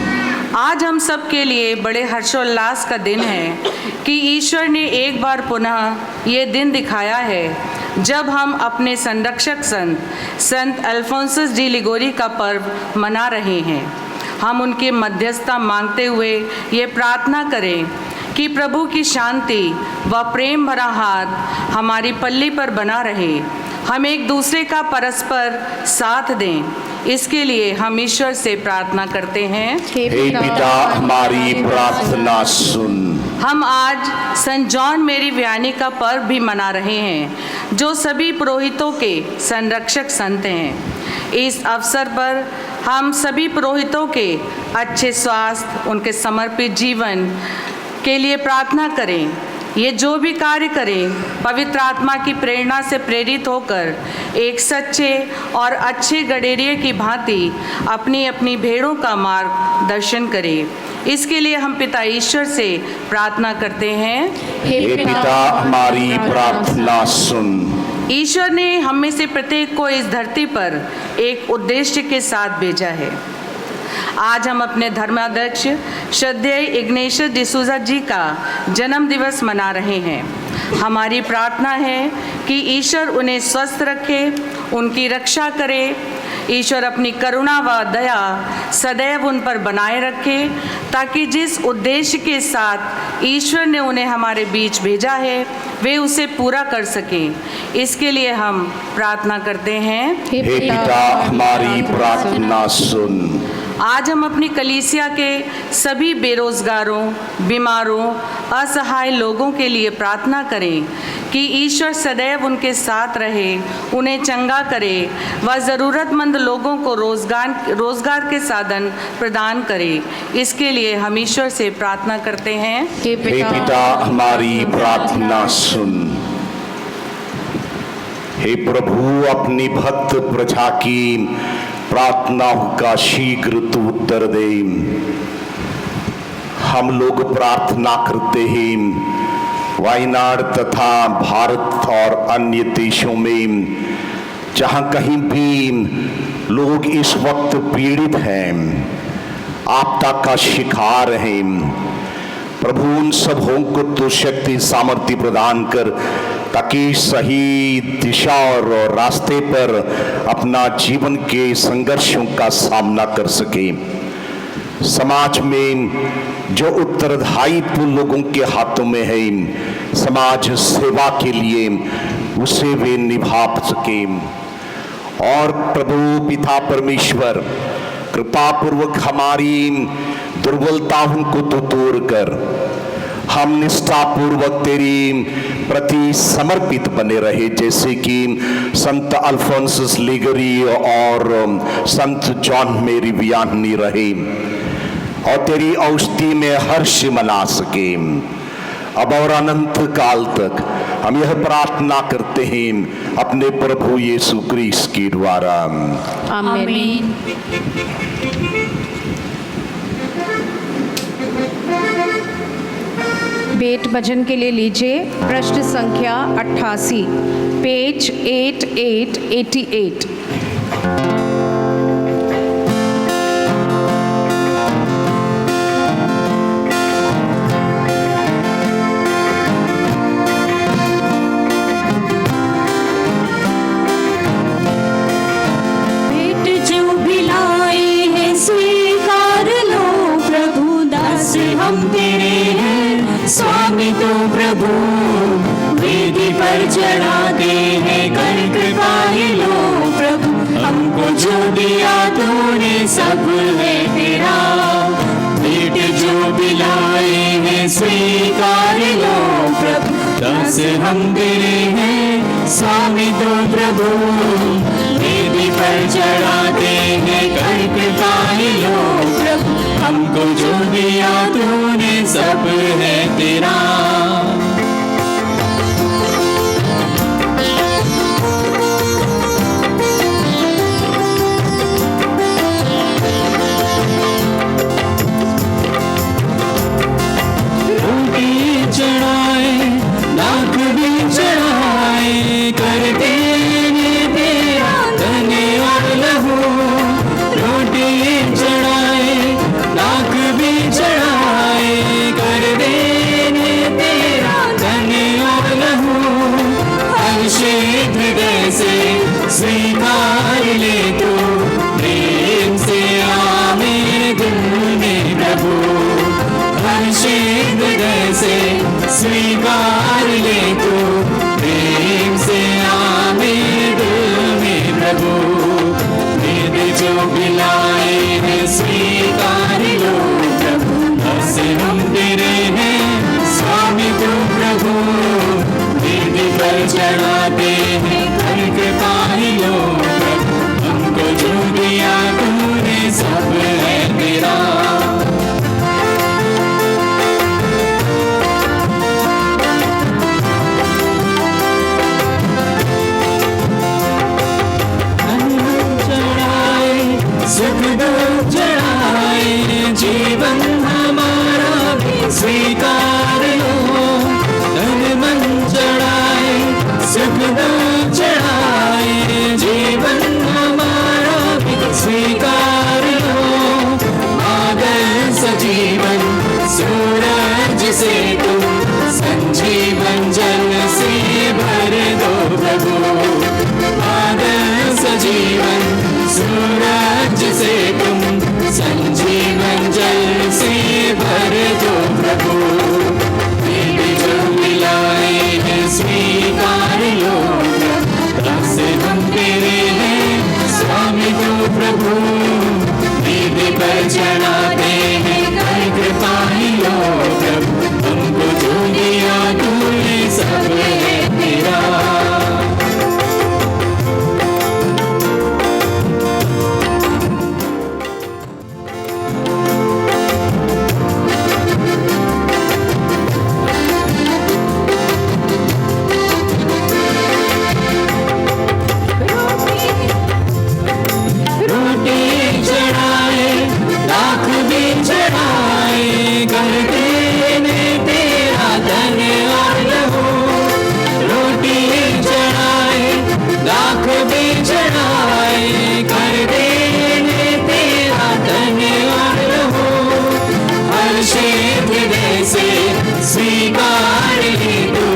आज हम सब के लिए बड़े हर्षोल्लास का दिन है कि ईश्वर ने एक बार पुनः ये दिन दिखाया है जब हम अपने संरक्षक संत अल्फोंसस डी लिगोरी का पर्व मना रहे हैं। हम उनके मध्यस्थता मांगते हुए ये प्रार्थना करें कि प्रभु की शांति व प्रेम भरा हाथ हमारी पल्ली पर बना रहे। हम एक दूसरे का परस्पर साथ दें, इसके लिए हम ईश्वर से प्रार्थना करते हैं। हे पिता, हमारी प्रार्थना सुन। हम आज संत जॉन मेरी वियानी का पर्व भी मना रहे हैं, जो सभी पुरोहितों के संरक्षक संत हैं। इस अवसर पर हम सभी पुरोहितों के अच्छे स्वास्थ्य, उनके समर्पित जीवन के लिए प्रार्थना करें। ये जो भी कार्य करें पवित्र आत्मा की प्रेरणा से प्रेरित होकर एक सच्चे और अच्छे गडेरिये की भांति अपनी अपनी भेड़ों का मार्ग दर्शन करें। इसके लिए हम पिता ईश्वर से प्रार्थना करते हैं। हे पिता हमारी प्रार्थना सुन। ईश्वर ने हम में से प्रत्येक को इस धरती पर एक उद्देश्य के साथ भेजा है। आज हम अपने धर्माध्यक्ष श्रद्धेय इग्नेशियस डिसूजा जी का जन्म दिवस मना रहे हैं। हमारी प्रार्थना है कि ईश्वर उन्हें स्वस्थ रखे, उनकी रक्षा करे। ईश्वर अपनी करुणा व दया सदैव उन पर बनाए रखे ताकि जिस उद्देश्य के साथ ईश्वर ने उन्हें हमारे बीच भेजा है वे उसे पूरा कर सकें। इसके लिए हम प्रार्थना करते हैं। हे पिता हमारी प्रार्थना सुन। आज हम अपनी कलीसिया के सभी बेरोजगारों, बीमारों, असहाय लोगों के लिए प्रार्थना करें कि ईश्वर सदैव उनके साथ रहे, उन्हें चंगा करे व ज़रूरतमंद लोगों को रोजगार के साधन प्रदान करे। इसके लिए हम ईश्वर से प्रार्थना करते हैं। हे पिता हमारी प्रार्थना सुन। हे प्रभु अपनी भक्त प्रजा की प्रार्थनाओं का शीघ्र तू उत्तर दे। हम लोग प्रार्थना करते हैं वायनाड तथा भारत और अन्य देशों में जहां कहीं भी लोग इस वक्त पीड़ित हैं, आपदा का शिकार हैं। प्रभु उन सबों को तो शक्ति सामर्थ्य प्रदान कर ताकि सही दिशा और रास्ते पर अपना जीवन के संघर्षों का सामना कर सके। समाज में जो उत्तरदायित्व लोगों के हाथों में है, समाज सेवा के लिए उसे वे निभा सके। और प्रभु पिता परमेश्वर कृपा पूर्वक हमारी दुर्बलताओं को तो दूर कर हम निष्ठा पूर्वक तेरी प्रति समर्पित बने रहे, जैसे कि संत अल्फोंसस लिगरी और संत जॉन मेरी वियानी रहे और तेरी औषधि में हर्ष मना सके। अब और अनंत काल तक हम यह प्रार्थना करते हैं अपने प्रभु यीशु क्रिस्त के द्वारा। आमीन। बेट भजन के लिए लीजिए पृष्ठ संख्या 88, पेज 8888। स्वामी तो प्रभु वेदी पर चढ़ाते हैं, कर कृपा ही लो प्रभु। हमको जो दिया तूने सब है तेरा, भेंट जो बिलाए हैं स्वीकार लो प्रभु। दास हम तेरे हैं स्वामी तो प्रभु, वेदी पर चढ़ाते हैं, कर कृपा ही लो प्रभु। हमको जो दिया तूने सब है तेरा। रोटी चढ़ाए नाक भी चढ़ाए, करते तेरा धन्य और लहू। रोटी चढ़ाए नाक भी चढ़ाए, कर देने तेरा धन्य और लहू। हर्षित हृदय से स्वीकार ले तू, प्रेम से आ मेरे दिल में प्रभु। हर्षित हृदय से स्वीकार ले तू, प्रेम से आ मेरे दिल में प्रभु। वेद जो बिलाए हैं स्वीकार लो प्रभु, दास हम तेरे हैं स्वामी तू प्रभु। वेद पर चढ़ाते हैं, कर कृपा ही लो प्रभु। हमको जो दिया तूने सब है तेरा। स्वीकार लो, तन मन चढ़ाए, सुख दुख चढ़ाए, जीवन हमारा भी स्वीकार लो। बादल सजीवन सूरज से तुम संजीवन जल से भर दो प्रभु। बादल सजीवन सूरज से तुम संजीवन जल से भर दो प्रभु। वेद जो मिलाए हैं स्वीकार लो, दास हम तेरे हैं स्वामी तो प्रभु। वेद पर चढ़ाते हैं कर कृपा लो प्रभु, हमको जो दिया तूने सब है तेरा। रोटी चढ़ाए, लाख भी चढ़ाए, कर देने तेरा धन्यवाद हो। रोटी चढ़ाए, लाख भी चढ़ाए, कर देने तेरा धन्यवाद हो। हर्षित हृदय से स्वीकार ले तू,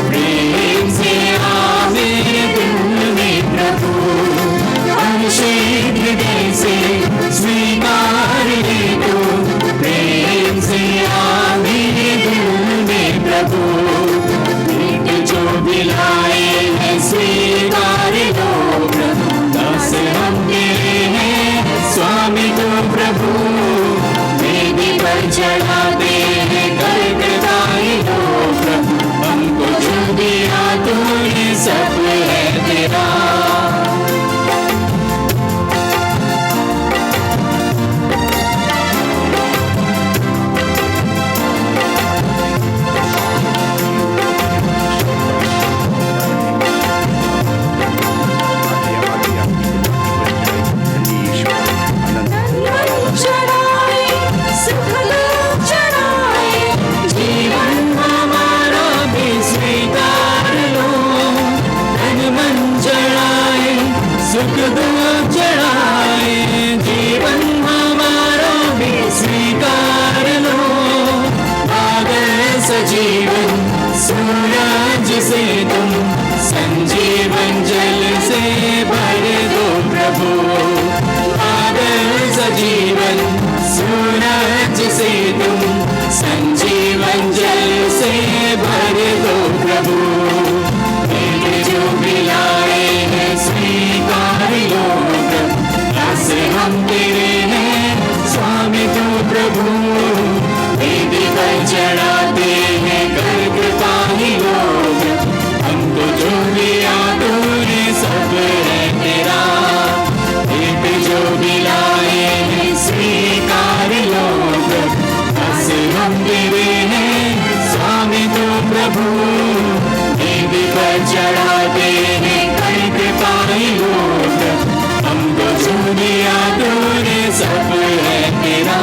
प्रेम से आ मेरे दिल में प्रभु। हर्षित हृदय से स्वीकार ले तू, प्रेम से आ मेरे दिल में प्रभु। भेंट जो मिलाए हैं स्वीकार लो प्रभु, दास हम तेरे हैं स्वामी तो प्रभु। वेदी पर चढ़ाते हैं कर कृपाई लो प्रभु, हमको जो दिया तूने सब है तेरा। चढ़ाए, सुख दुख चढ़ाए, जीवन हमारा भी स्वीकार लो। तन मन चढ़ाए, सुख दुख चढ़ाए, जीवन हमारा भी स्वीकार लो। बादल सजीवन सूरज से तुम संजीवन जल से भर दो प्रभु। बादल सजीवन सूरज से तुम संजीवन जल से भर दो प्रभु। वेद जो मिलाए हैं स्वीकार लो प्रभु, दास हम तेरे हैं स्वामी तो प्रभु। वेद पर चढ़ाते हैं कर कृपा लो प्रभु, हमको जो दिया तूने सब है तेरा। वेद जो मिलाए हैं स्वीकार लो प्रभु, दास हम तेरे हैं स्वामी तो प्रभु। वेद पर चढ़ाते हैं कर कृपा लो प्रभु, हमको जो दिया तूने सब है तेरा।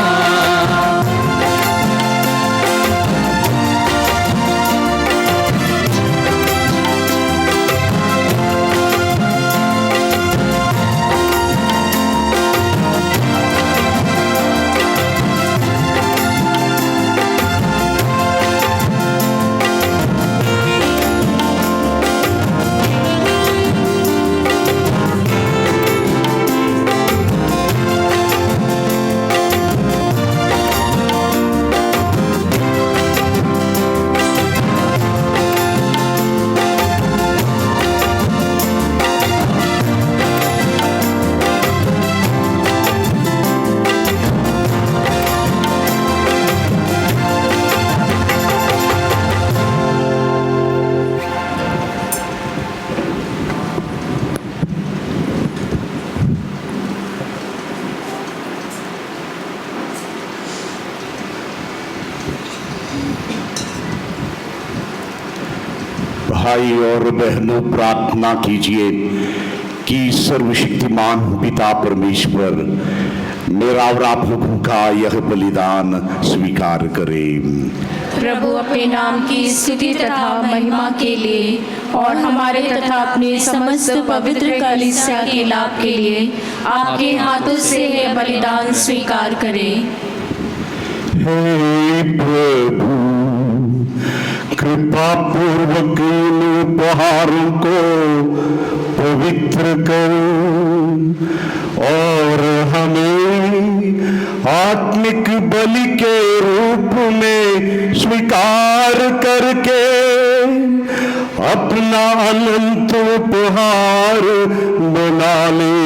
भाई और बहनों, प्रार्थना कीजिए कि सर्वशक्तिमान पिता परमेश्वर मेरा और आप लोगों का यह बलिदान स्वीकार करें। प्रभु अपने नाम की स्तुति तथा महिमा के लिए और हमारे तथा अपने समस्त पवित्र कलीसिया के लाभ के लिए आपके हाथों से यह बलिदान स्वीकार करें। हे प्रभु, कृपा पूर्वक इन उपहारों को पवित्र करो और हमें आत्मिक बलि के रूप में स्वीकार करके अपना अनंत उपहार बना ले।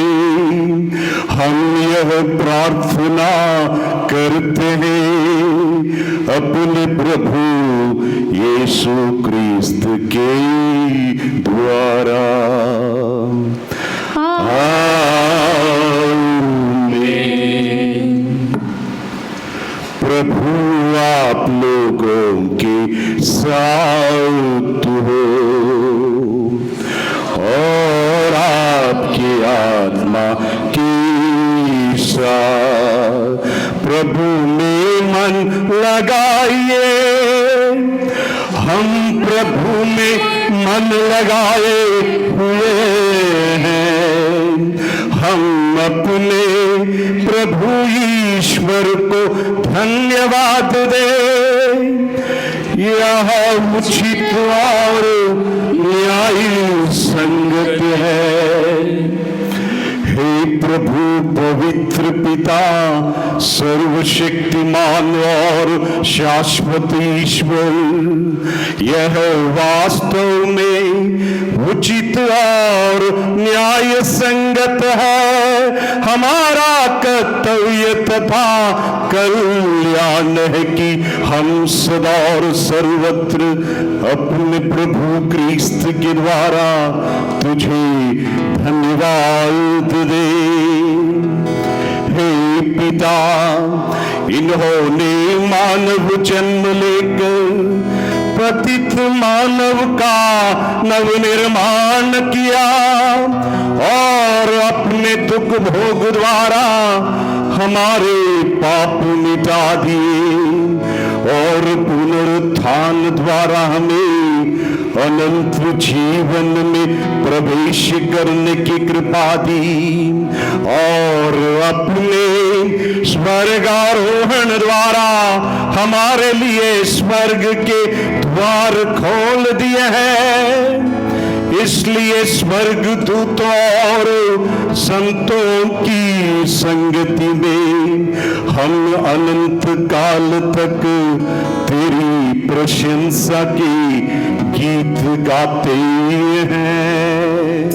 हम यह प्रार्थना करते हैं अपने प्रभु यीशु क्रिस्त के द्वारा। प्रभु आप लोगों के साथ हो और आपकी आत्मा के साथ। प्रभु में मन लगाइए, हम प्रभु में मन लगाए हुए हैं। हम अपने प्रभु ईश्वर को धन्यवाद दें। यह उचित और न्यायी संगत है। हे प्रभु पवित्र पिता, सर्वशक्तिमान और शाश्वत ईश्वर, यह वास्तव में उचित और न्याय संगत है। हमारा कर्तव्य तथा कल्याण है कि हम सदा और सर्वत्र अपने प्रभु क्रिस्त के द्वारा तुझे धन्यवाद दे। हे पिता, इन्होंने मानव जन्म लेकर पतित मानव का नवनिर्माण किया और अपने दुख भोग द्वारा हमारे पाप मिटा दिए और पुनरुत्थान द्वारा हमें अनंत जीवन में प्रवेश करने की कृपा दी और अपने स्वर्गारोहण द्वारा हमारे लिए स्वर्ग के द्वार खोल दिए हैं। इसलिए स्वर्ग दूतों और संतों की संगति में हम अनंत काल तक तेरी प्रशंसा की गीत गाते हैं।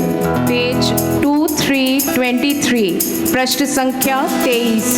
पेज 2323, पृष्ठ संख्या 23।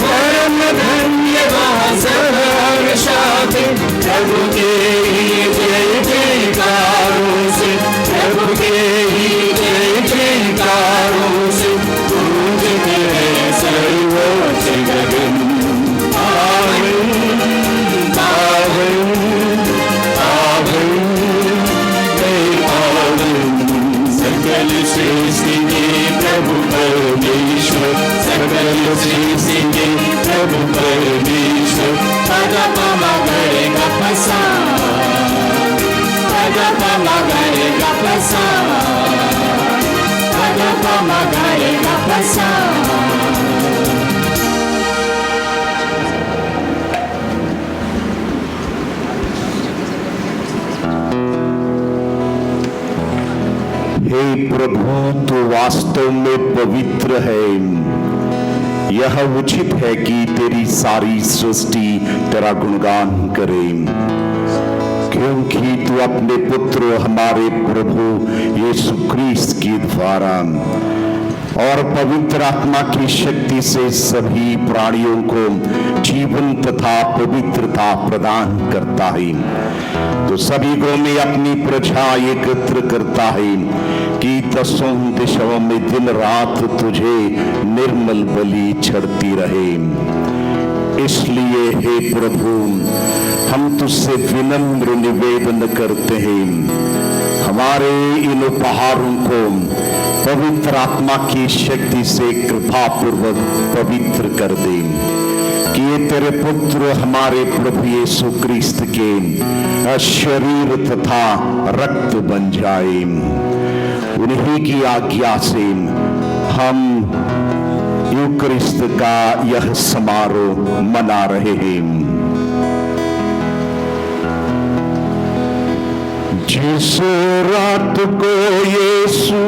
परम धन्य वह सर्व हर्षाते मगरे गपसा पदप मगरे गपसा हे प्रभु, तू वास्तव में पवित्र है। यह उचित है कि तेरी सारी सृष्टि तेरा गुणगान करे, क्योंकि तू अपने पुत्र हमारे प्रभु यीशु क्रिस्त के द्वारा और पवित्र आत्मा की शक्ति से सभी प्राणियों को जीवन तथा पवित्रता प्रदान करता है। तो सभी को में अपनी प्रजा एकत्र करता है कि दसों दिशाओं में दिन रात तुझे निर्मल बलि चढ़ती रहे। इसलिए हे प्रभु, हम तुझसे विनम्र निवेदन करते हैं, हमारे इन उपहारों को पवित्र आत्मा की शक्ति से कृपा पूर्वक पवित्र कर दे, कि ये तेरे पुत्र हमारे प्रभु यीशु क्रिस्त के शरीर तथा रक्त बन जाए। उन्हीं की आज्ञा से हम यूकरिस्त का यह समारोह मना रहे हैं। जिस रात को यीशु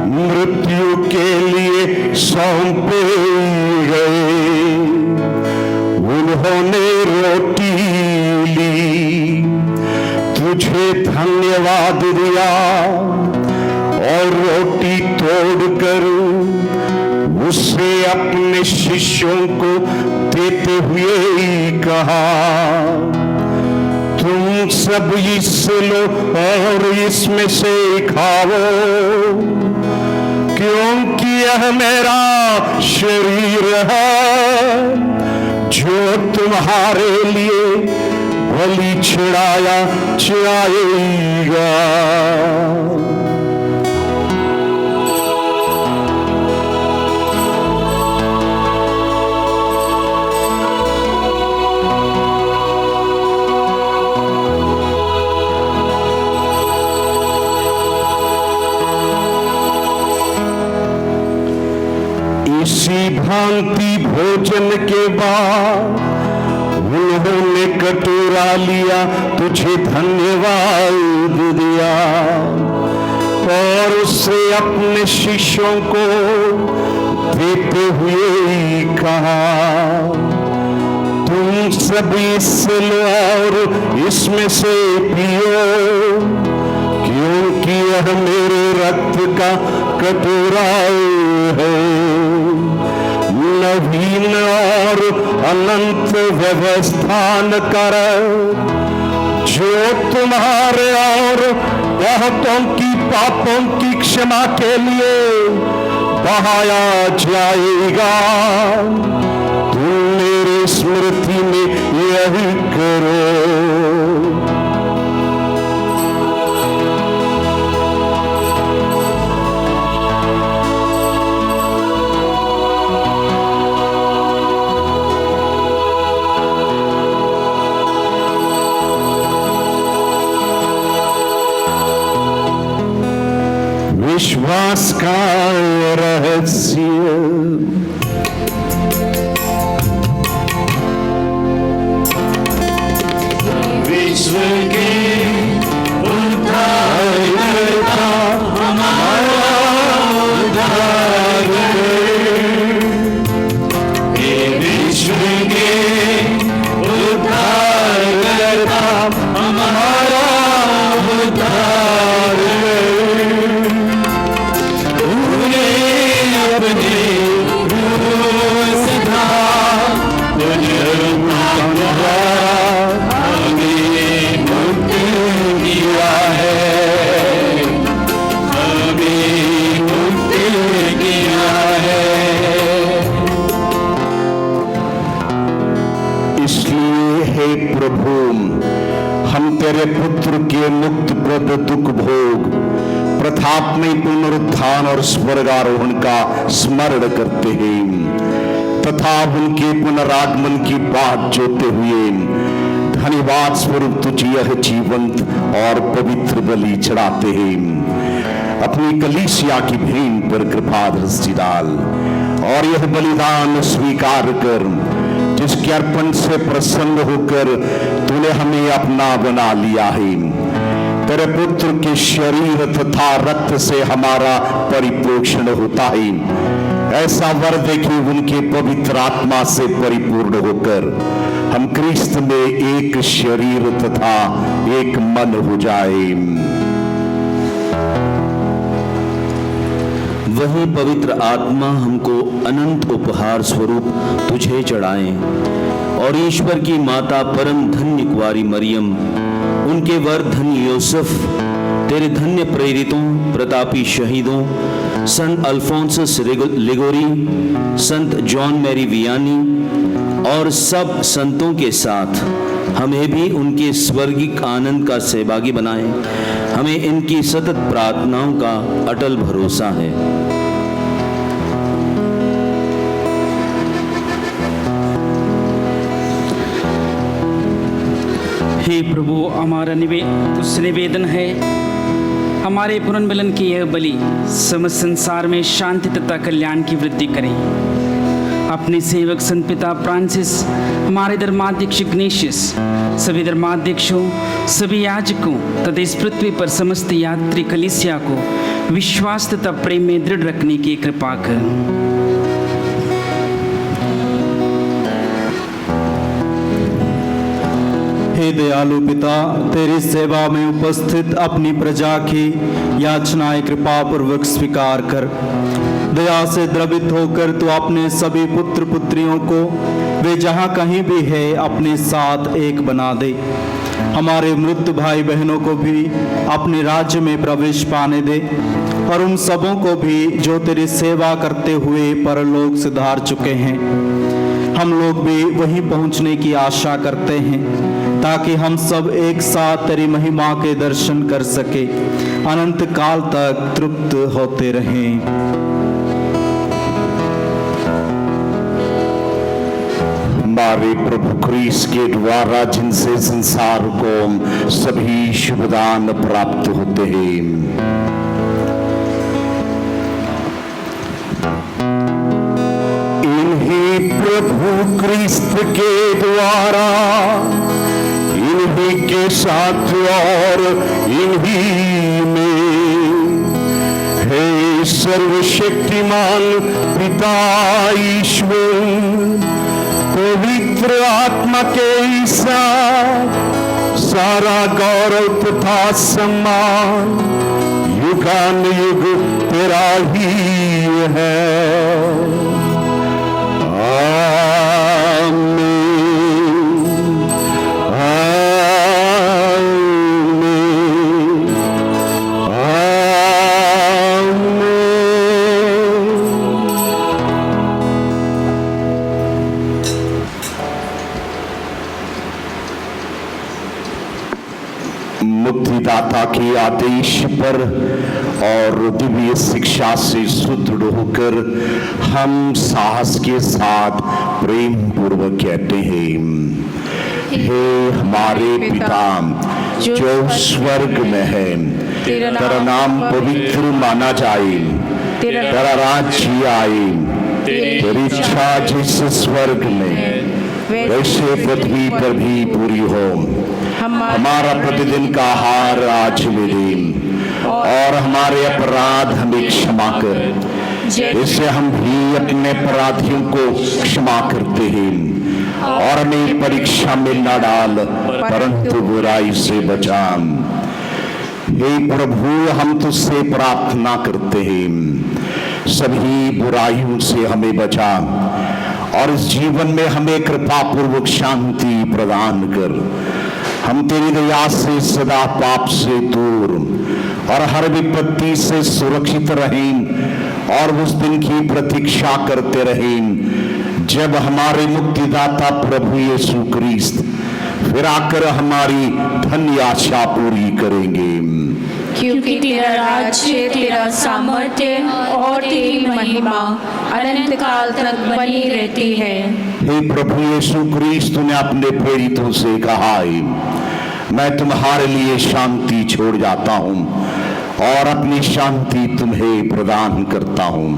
मृत्यु के लिए सौंपे गए, उन्होंने रोटी ली, तुझे धन्यवाद दिया और रोटी तोड़कर उसे अपने शिष्यों को देते हुए कहा, तुम सब इससे लो और इसमें से खाओ, क्योंकि यह मेरा शरीर है जो तुम्हारे लिए बलि चढ़ाया जाएगा। इसी भांति भोजन के बाद उन्होंने कटोरा लिया, तुझे धन्यवाद दिया और उसे अपने शिष्यों को देते हुए कहा, तुम सब इससे लो और इसमें से पियो, क्योंकि यह मेरे रक्त का कटोरा है, नवीन और अनंत व्यवस्थान कर, जो तुम्हारे और बहुतों की पापों की क्षमा के लिए बहाया जाएगा। तुम मेरी स्मृति में यही करो। विश्वास का रहस्य, विश्व के उद्धारकर्ता हमारा उद्धारक, हे विश्व के उद्धारकर्ता हमारा उद्धारक, प्रभु, हम तेरे पुत्र के मुक्त प्रद दुख भोग, प्रथात्मय पुनरुत्थान और स्वर्गारोहण का स्मरण करते हैं तथा उनके पुनरागमन की बात जोते हुए धन्यवाद स्वरूप तुझे यह जीवंत और पवित्र बलि चढ़ाते हैं। अपनी कलीसिया की भेंट पर कृपा दृष्टि डाल और यह बलिदान स्वीकार कर, जिसके अर्पण से प्रसन्न होकर तूने हमें अपना बना लिया है। तेरे पुत्र के शरीर तथा रक्त से हमारा परिपोषण होता है। ऐसा वर दे कि उनके पवित्र आत्मा से परिपूर्ण होकर हम क्रिस्त में एक शरीर तथा एक मन हो जाए। वही पवित्र आत्मा हमको अनंत उपहार स्वरूप तुझे चढ़ाए और ईश्वर की माता परम धन्य कुंवारी मरियम, उनके वर धन्य यूसुफ, तेरे धन्य प्रेरितों, प्रतापी शहीदों, संत अल्फोंसस लिगोरी, संत जॉन मैरी वियानी और सब संतों के साथ हमें भी उनके स्वर्गिक आनंद का सहभागी बनाए। हमें इनकी सतत प्रार्थनाओं का अटल भरोसा है। हे प्रभु, हमारा तुझसे निवेदन है, हमारे पुनर्मिलन की यह बलि समस्त संसार में शांति तथा कल्याण की वृद्धि करें। अपने सेवक संत पिता फ्रांसिस, हमारे धर्माध्यक्ष इग्नेशियस, सभी धर्माध्यक्षों, सभी याजकों तथा इस पृथ्वी पर समस्त यात्री कलीसिया को विश्वास तथा प्रेम में दृढ़ रखने की कृपा कर। हे दयालु पिता, तेरी सेवा में उपस्थित अपनी प्रजा की याचनाएं कृपा पूर्वक स्वीकार कर। दया से द्रवित होकर तू अपने सभी पुत्र पुत्रियों को वे जहाँ कहीं भी है अपने साथ एक बना दे। हमारे मृत भाई बहनों को भी अपने राज्य में प्रवेश पाने दे और उन सबों को भी जो तेरी सेवा करते हुए परलोक सिधार चुके हैं। हम लोग भी वहीं पहुंचने की आशा करते हैं ताकि हम सब एक साथ तेरी महिमा के दर्शन कर सके, अनंत काल तक तृप्त होते रहें। हमारे प्रभु क्रिस्त के द्वारा जिनसे संसार को सभी शुभदान प्राप्त होते हैं, इन्हीं प्रभु क्रिस्त के द्वारा, इन्हीं के साथ और इन्हीं में हे सर्वशक्तिमान पिता ईश्वर, पवित्र आत्मा के साथ सारा गौरव तथा सम्मान युगानुयुग तेरा ही है। मुक्तिदाता के आदेश पर और दिव्य शिक्षा से सुदृढ़ होकर हम साहस के साथ प्रेम पूर्वक कहते हैं, हे हमारे पिता जो स्वर्ग में है, तेरा नाम पवित्र माना जाए, तेरा राज्य आए, तेरी इच्छा जिस स्वर्ग में वैसे पृथ्वी पर भी पूरी हो। हमारा प्रतिदिन का आहार आज हमें दे और हमारे अपराध हमें क्षमा कर, जैसे हम भी अपने अपराधियों को क्षमा करते हैं, और हमें परीक्षा में न डाल परंतु बुराई से बचा। हे प्रभु, हम तुझसे प्रार्थना करते हैं, सभी बुराइयों से हमें बचा और इस जीवन में हमें कृपा पूर्वक शांति प्रदान कर। हम तेरी दया से सदा पाप से दूर और हर विपत्ति से सुरक्षित रहें और उस दिन की प्रतीक्षा करते रहें जब हमारे मुक्तिदाता प्रभु यीशु क्रिस्त फिर आकर हमारी धन्य आशा पूरी करेंगे। क्योंकि तेरा राज्य, तेरा सामर्थ्य और तेरी महिमा अनंत काल तक बनी रहती है। हे प्रभु यीशु क्रिस्त, तूने अपने प्रेरितों से कहा है, मैं तुम्हारे लिए शांति छोड़ जाता हूं और अपनी शांति तुम्हें प्रदान करता हूं।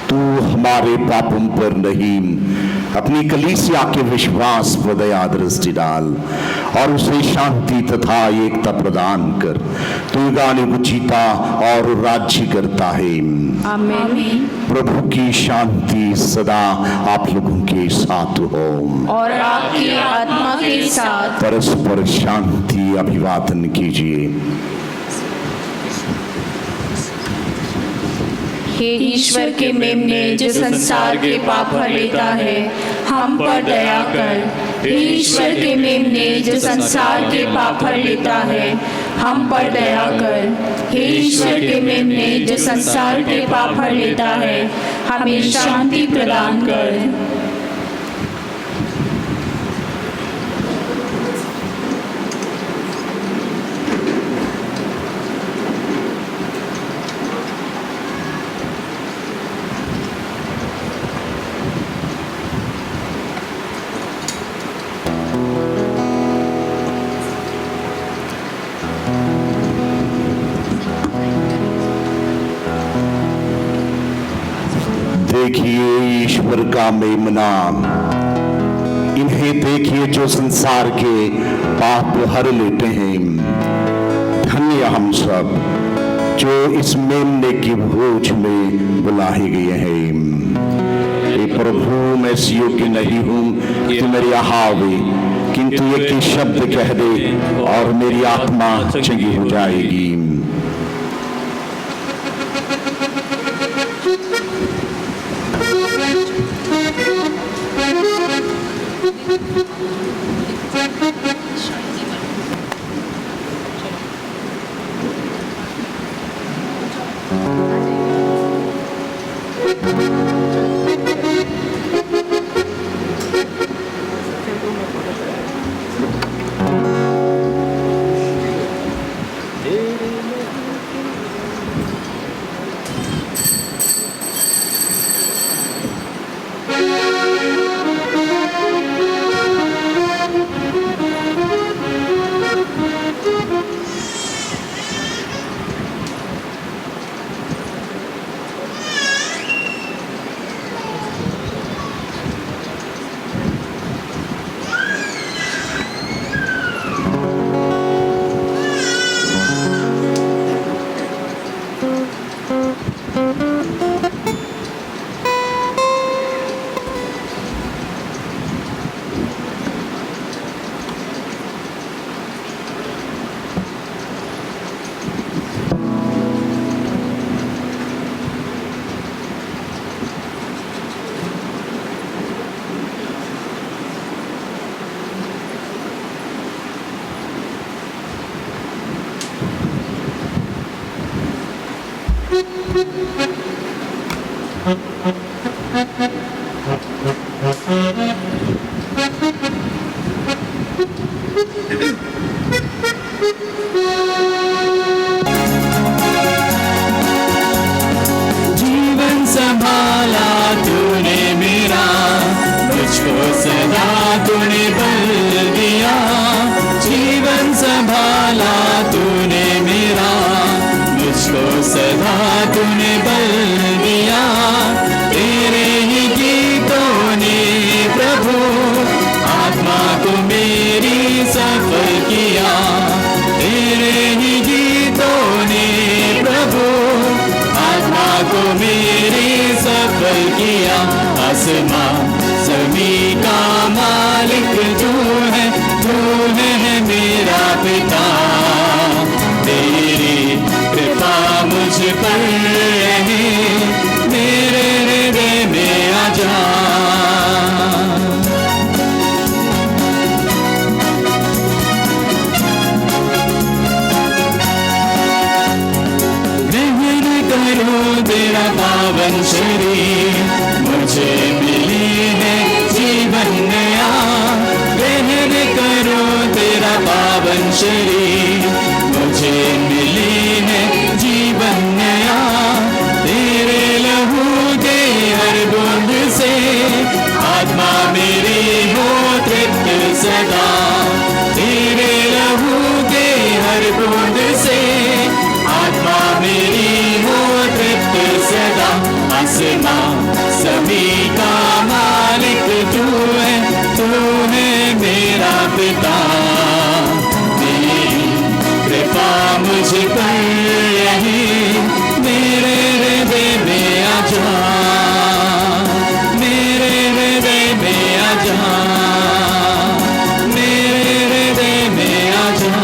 तू हमारे पापों पर नहीं, अपनी कलीसिया के विश्वास पर दया दृष्टि डाल और उसे शांति तथा एकता प्रदान कर। तू गाने को जीता और राज्य करता है। आमीन। प्रभु की शांति सदा आप लोगों के साथ हो और आपकी आत्मा के साथ। परस्पर शांति अभिवादन कीजिए। हे ईश्वर के मेमने जो संसार के पाप हर लेता है, हम पर दया कर। हे ईश्वर के मेमने जो संसार के पाप हर लेता है, हम पर दया कर। हे ईश्वर के मेमने जो संसार के पाप हर लेता है, हमें शांति प्रदान कर। देखिए ईश्वर का मेमना, इन्हें देखिए जो संसार के पाप हर लेते हैं। धन्य हम सब जो इस मेमने की भोज में बुलाए गए हैं। हे प्रभु, मैं इस योग्य नहीं हूँ कि मेरे यहाँ आवे, किंतु एक शब्द कह दे और मेरी आत्मा चंगी हो जाएगी। जीवन संभाला तूने मेरा, मुझको सदा तूने बल दिया। जीवन संभाला तूने मेरा, मुझको सदा तूने बल दिया। तेरे ही गीतों ने प्रभु आत्मा को मेरी सफल किया। तेरे ही गीतों ने प्रभु आत्मा को मेरी सफल किया। आसमां ज़मीन का मालिक तू है मेरा पिता। तेरी कृपा मुझ पर रहे, मेरे हृदय में आ जा। तेरा पावन शरीर मुझे मिली है जीवन नया। ग्रहण करो तेरा पावन शरीर मुझे मिली है जीवन नया, तेरे लहू के हर बूंद से आत्मा मेरी हो तृप्त सदा। तेरे लहू के हर बूंद से आत्मा मेरी हो तृप्त सदा। आसमां सभी का मालिक तू है, तू है मेरा पिता। तेरी कृपा मुझ पर रहे, मेरे हृदय में आ जा, मेरे हृदय में आ जा, मेरे हृदय में आ जा।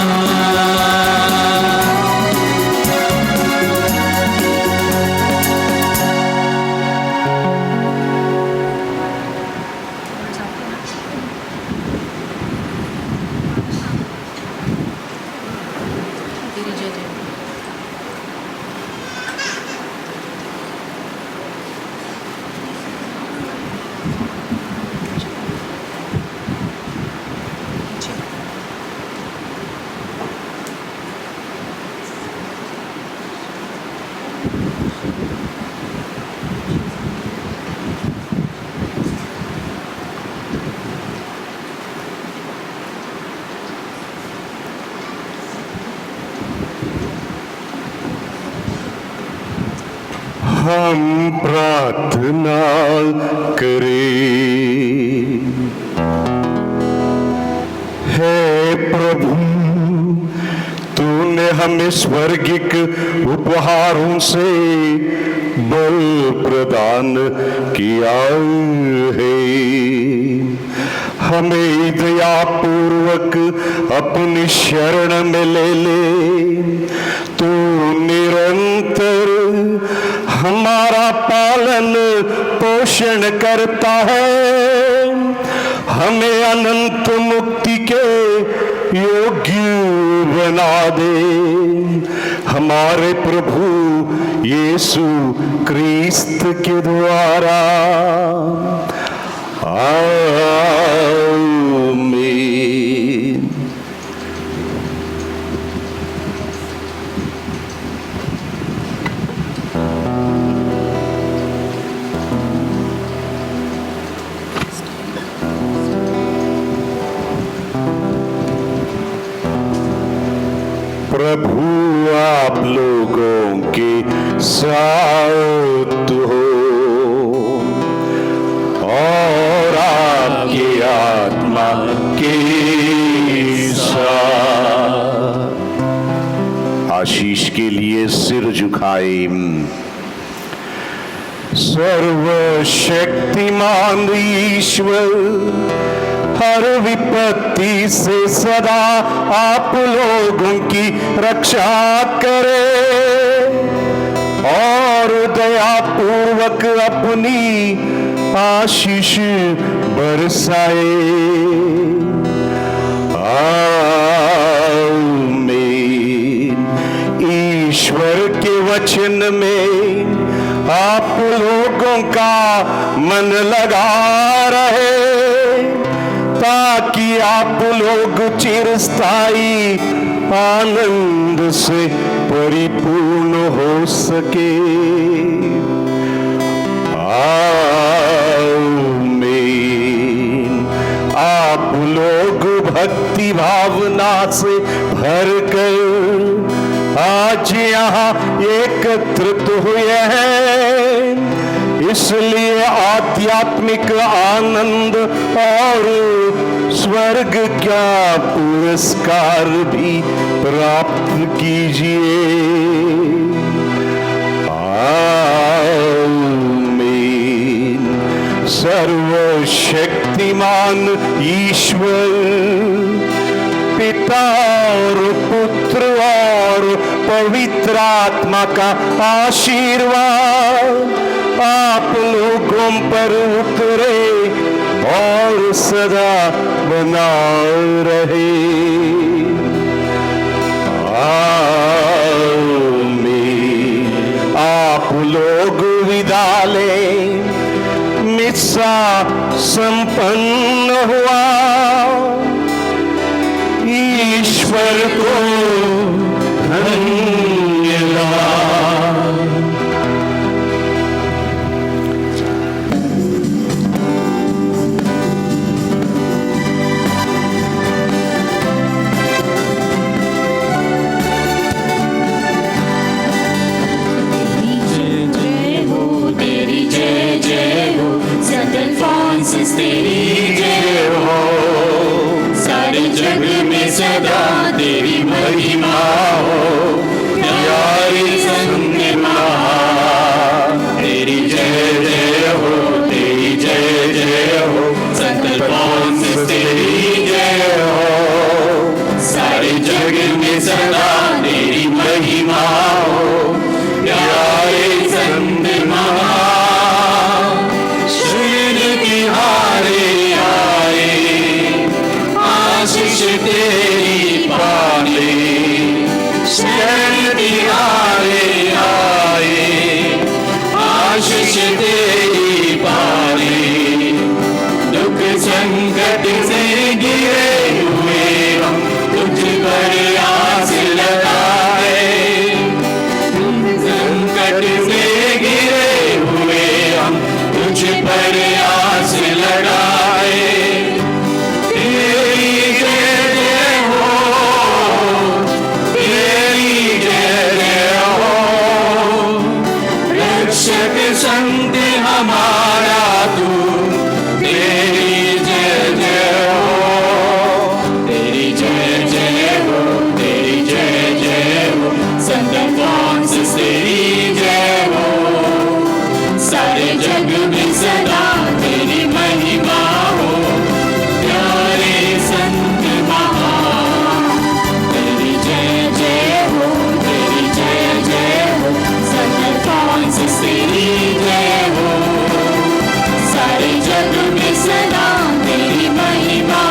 हम प्रार्थना करें। हे प्रभु, तूने हमें स्वर्गिक उपहारों से बल प्रदान किया है। हमें दया पूर्वक अपनी शरण में ले ले। तू निरंतर हमारा पालन पोषण करता है, हमें अनंत मुक्ति के योग्य बना दे। हमारे प्रभु यीशु क्रिस्त के द्वारा। आमीन। प्रभु आप लोगों के साथ हो और आपकी आत्मा के साथ। आशीष के लिए सिर झुकाए। सर्वशक्तिमान ईश्वर हर विपत्ति से सदा आप लोगों की रक्षा करे और दया पूर्वक अपनी आशीष बरसाए। आमीन। ईश्वर के वचन में आप लोगों का मन लगा रहे ताकि आप लोग चिरस्थायी आनंद से परिपूर्ण हो सके। आमीन। आप लोग भक्ति भावना से भरकर आज यहाँ एकत्रित हुए हैं, इसलिए आध्यात्मिक आनंद और स्वर्ग का पुरस्कार भी प्राप्त कीजिए। आमीन। सर्वशक्तिमान ईश्वर पिता और पुत्र और पवित्र आत्मा का आशीर्वाद आप लोगों पर उतरे और सदा बना रहे। आमीन। आप लोग विदा लें। मिस्सा संपन्न हुआ। ईश्वर को तिहारे आए, आशीष तेरी पाए, दुख संकट से गिरे हुए हम तुझ पर आस लगाए, संकट से गिरे हुए हम तुझ पर आस लगाए। तेरी जय जय हो, तेरी जय जय हो, रक्षक संत हमारा तू, तेरी जय जय हो, तेरी जय जय हो, तेरी जय जय हो, संत फ्रांसिस तेरी जय हो, सारे जग में सदा तेरी महिमा हो, प्यारे संत महान, तेरी जय जय हो, तेरी जय जय हो, संत फ्रांसिस तेरी जय हो, सारे जग में सदा तेरी महिमा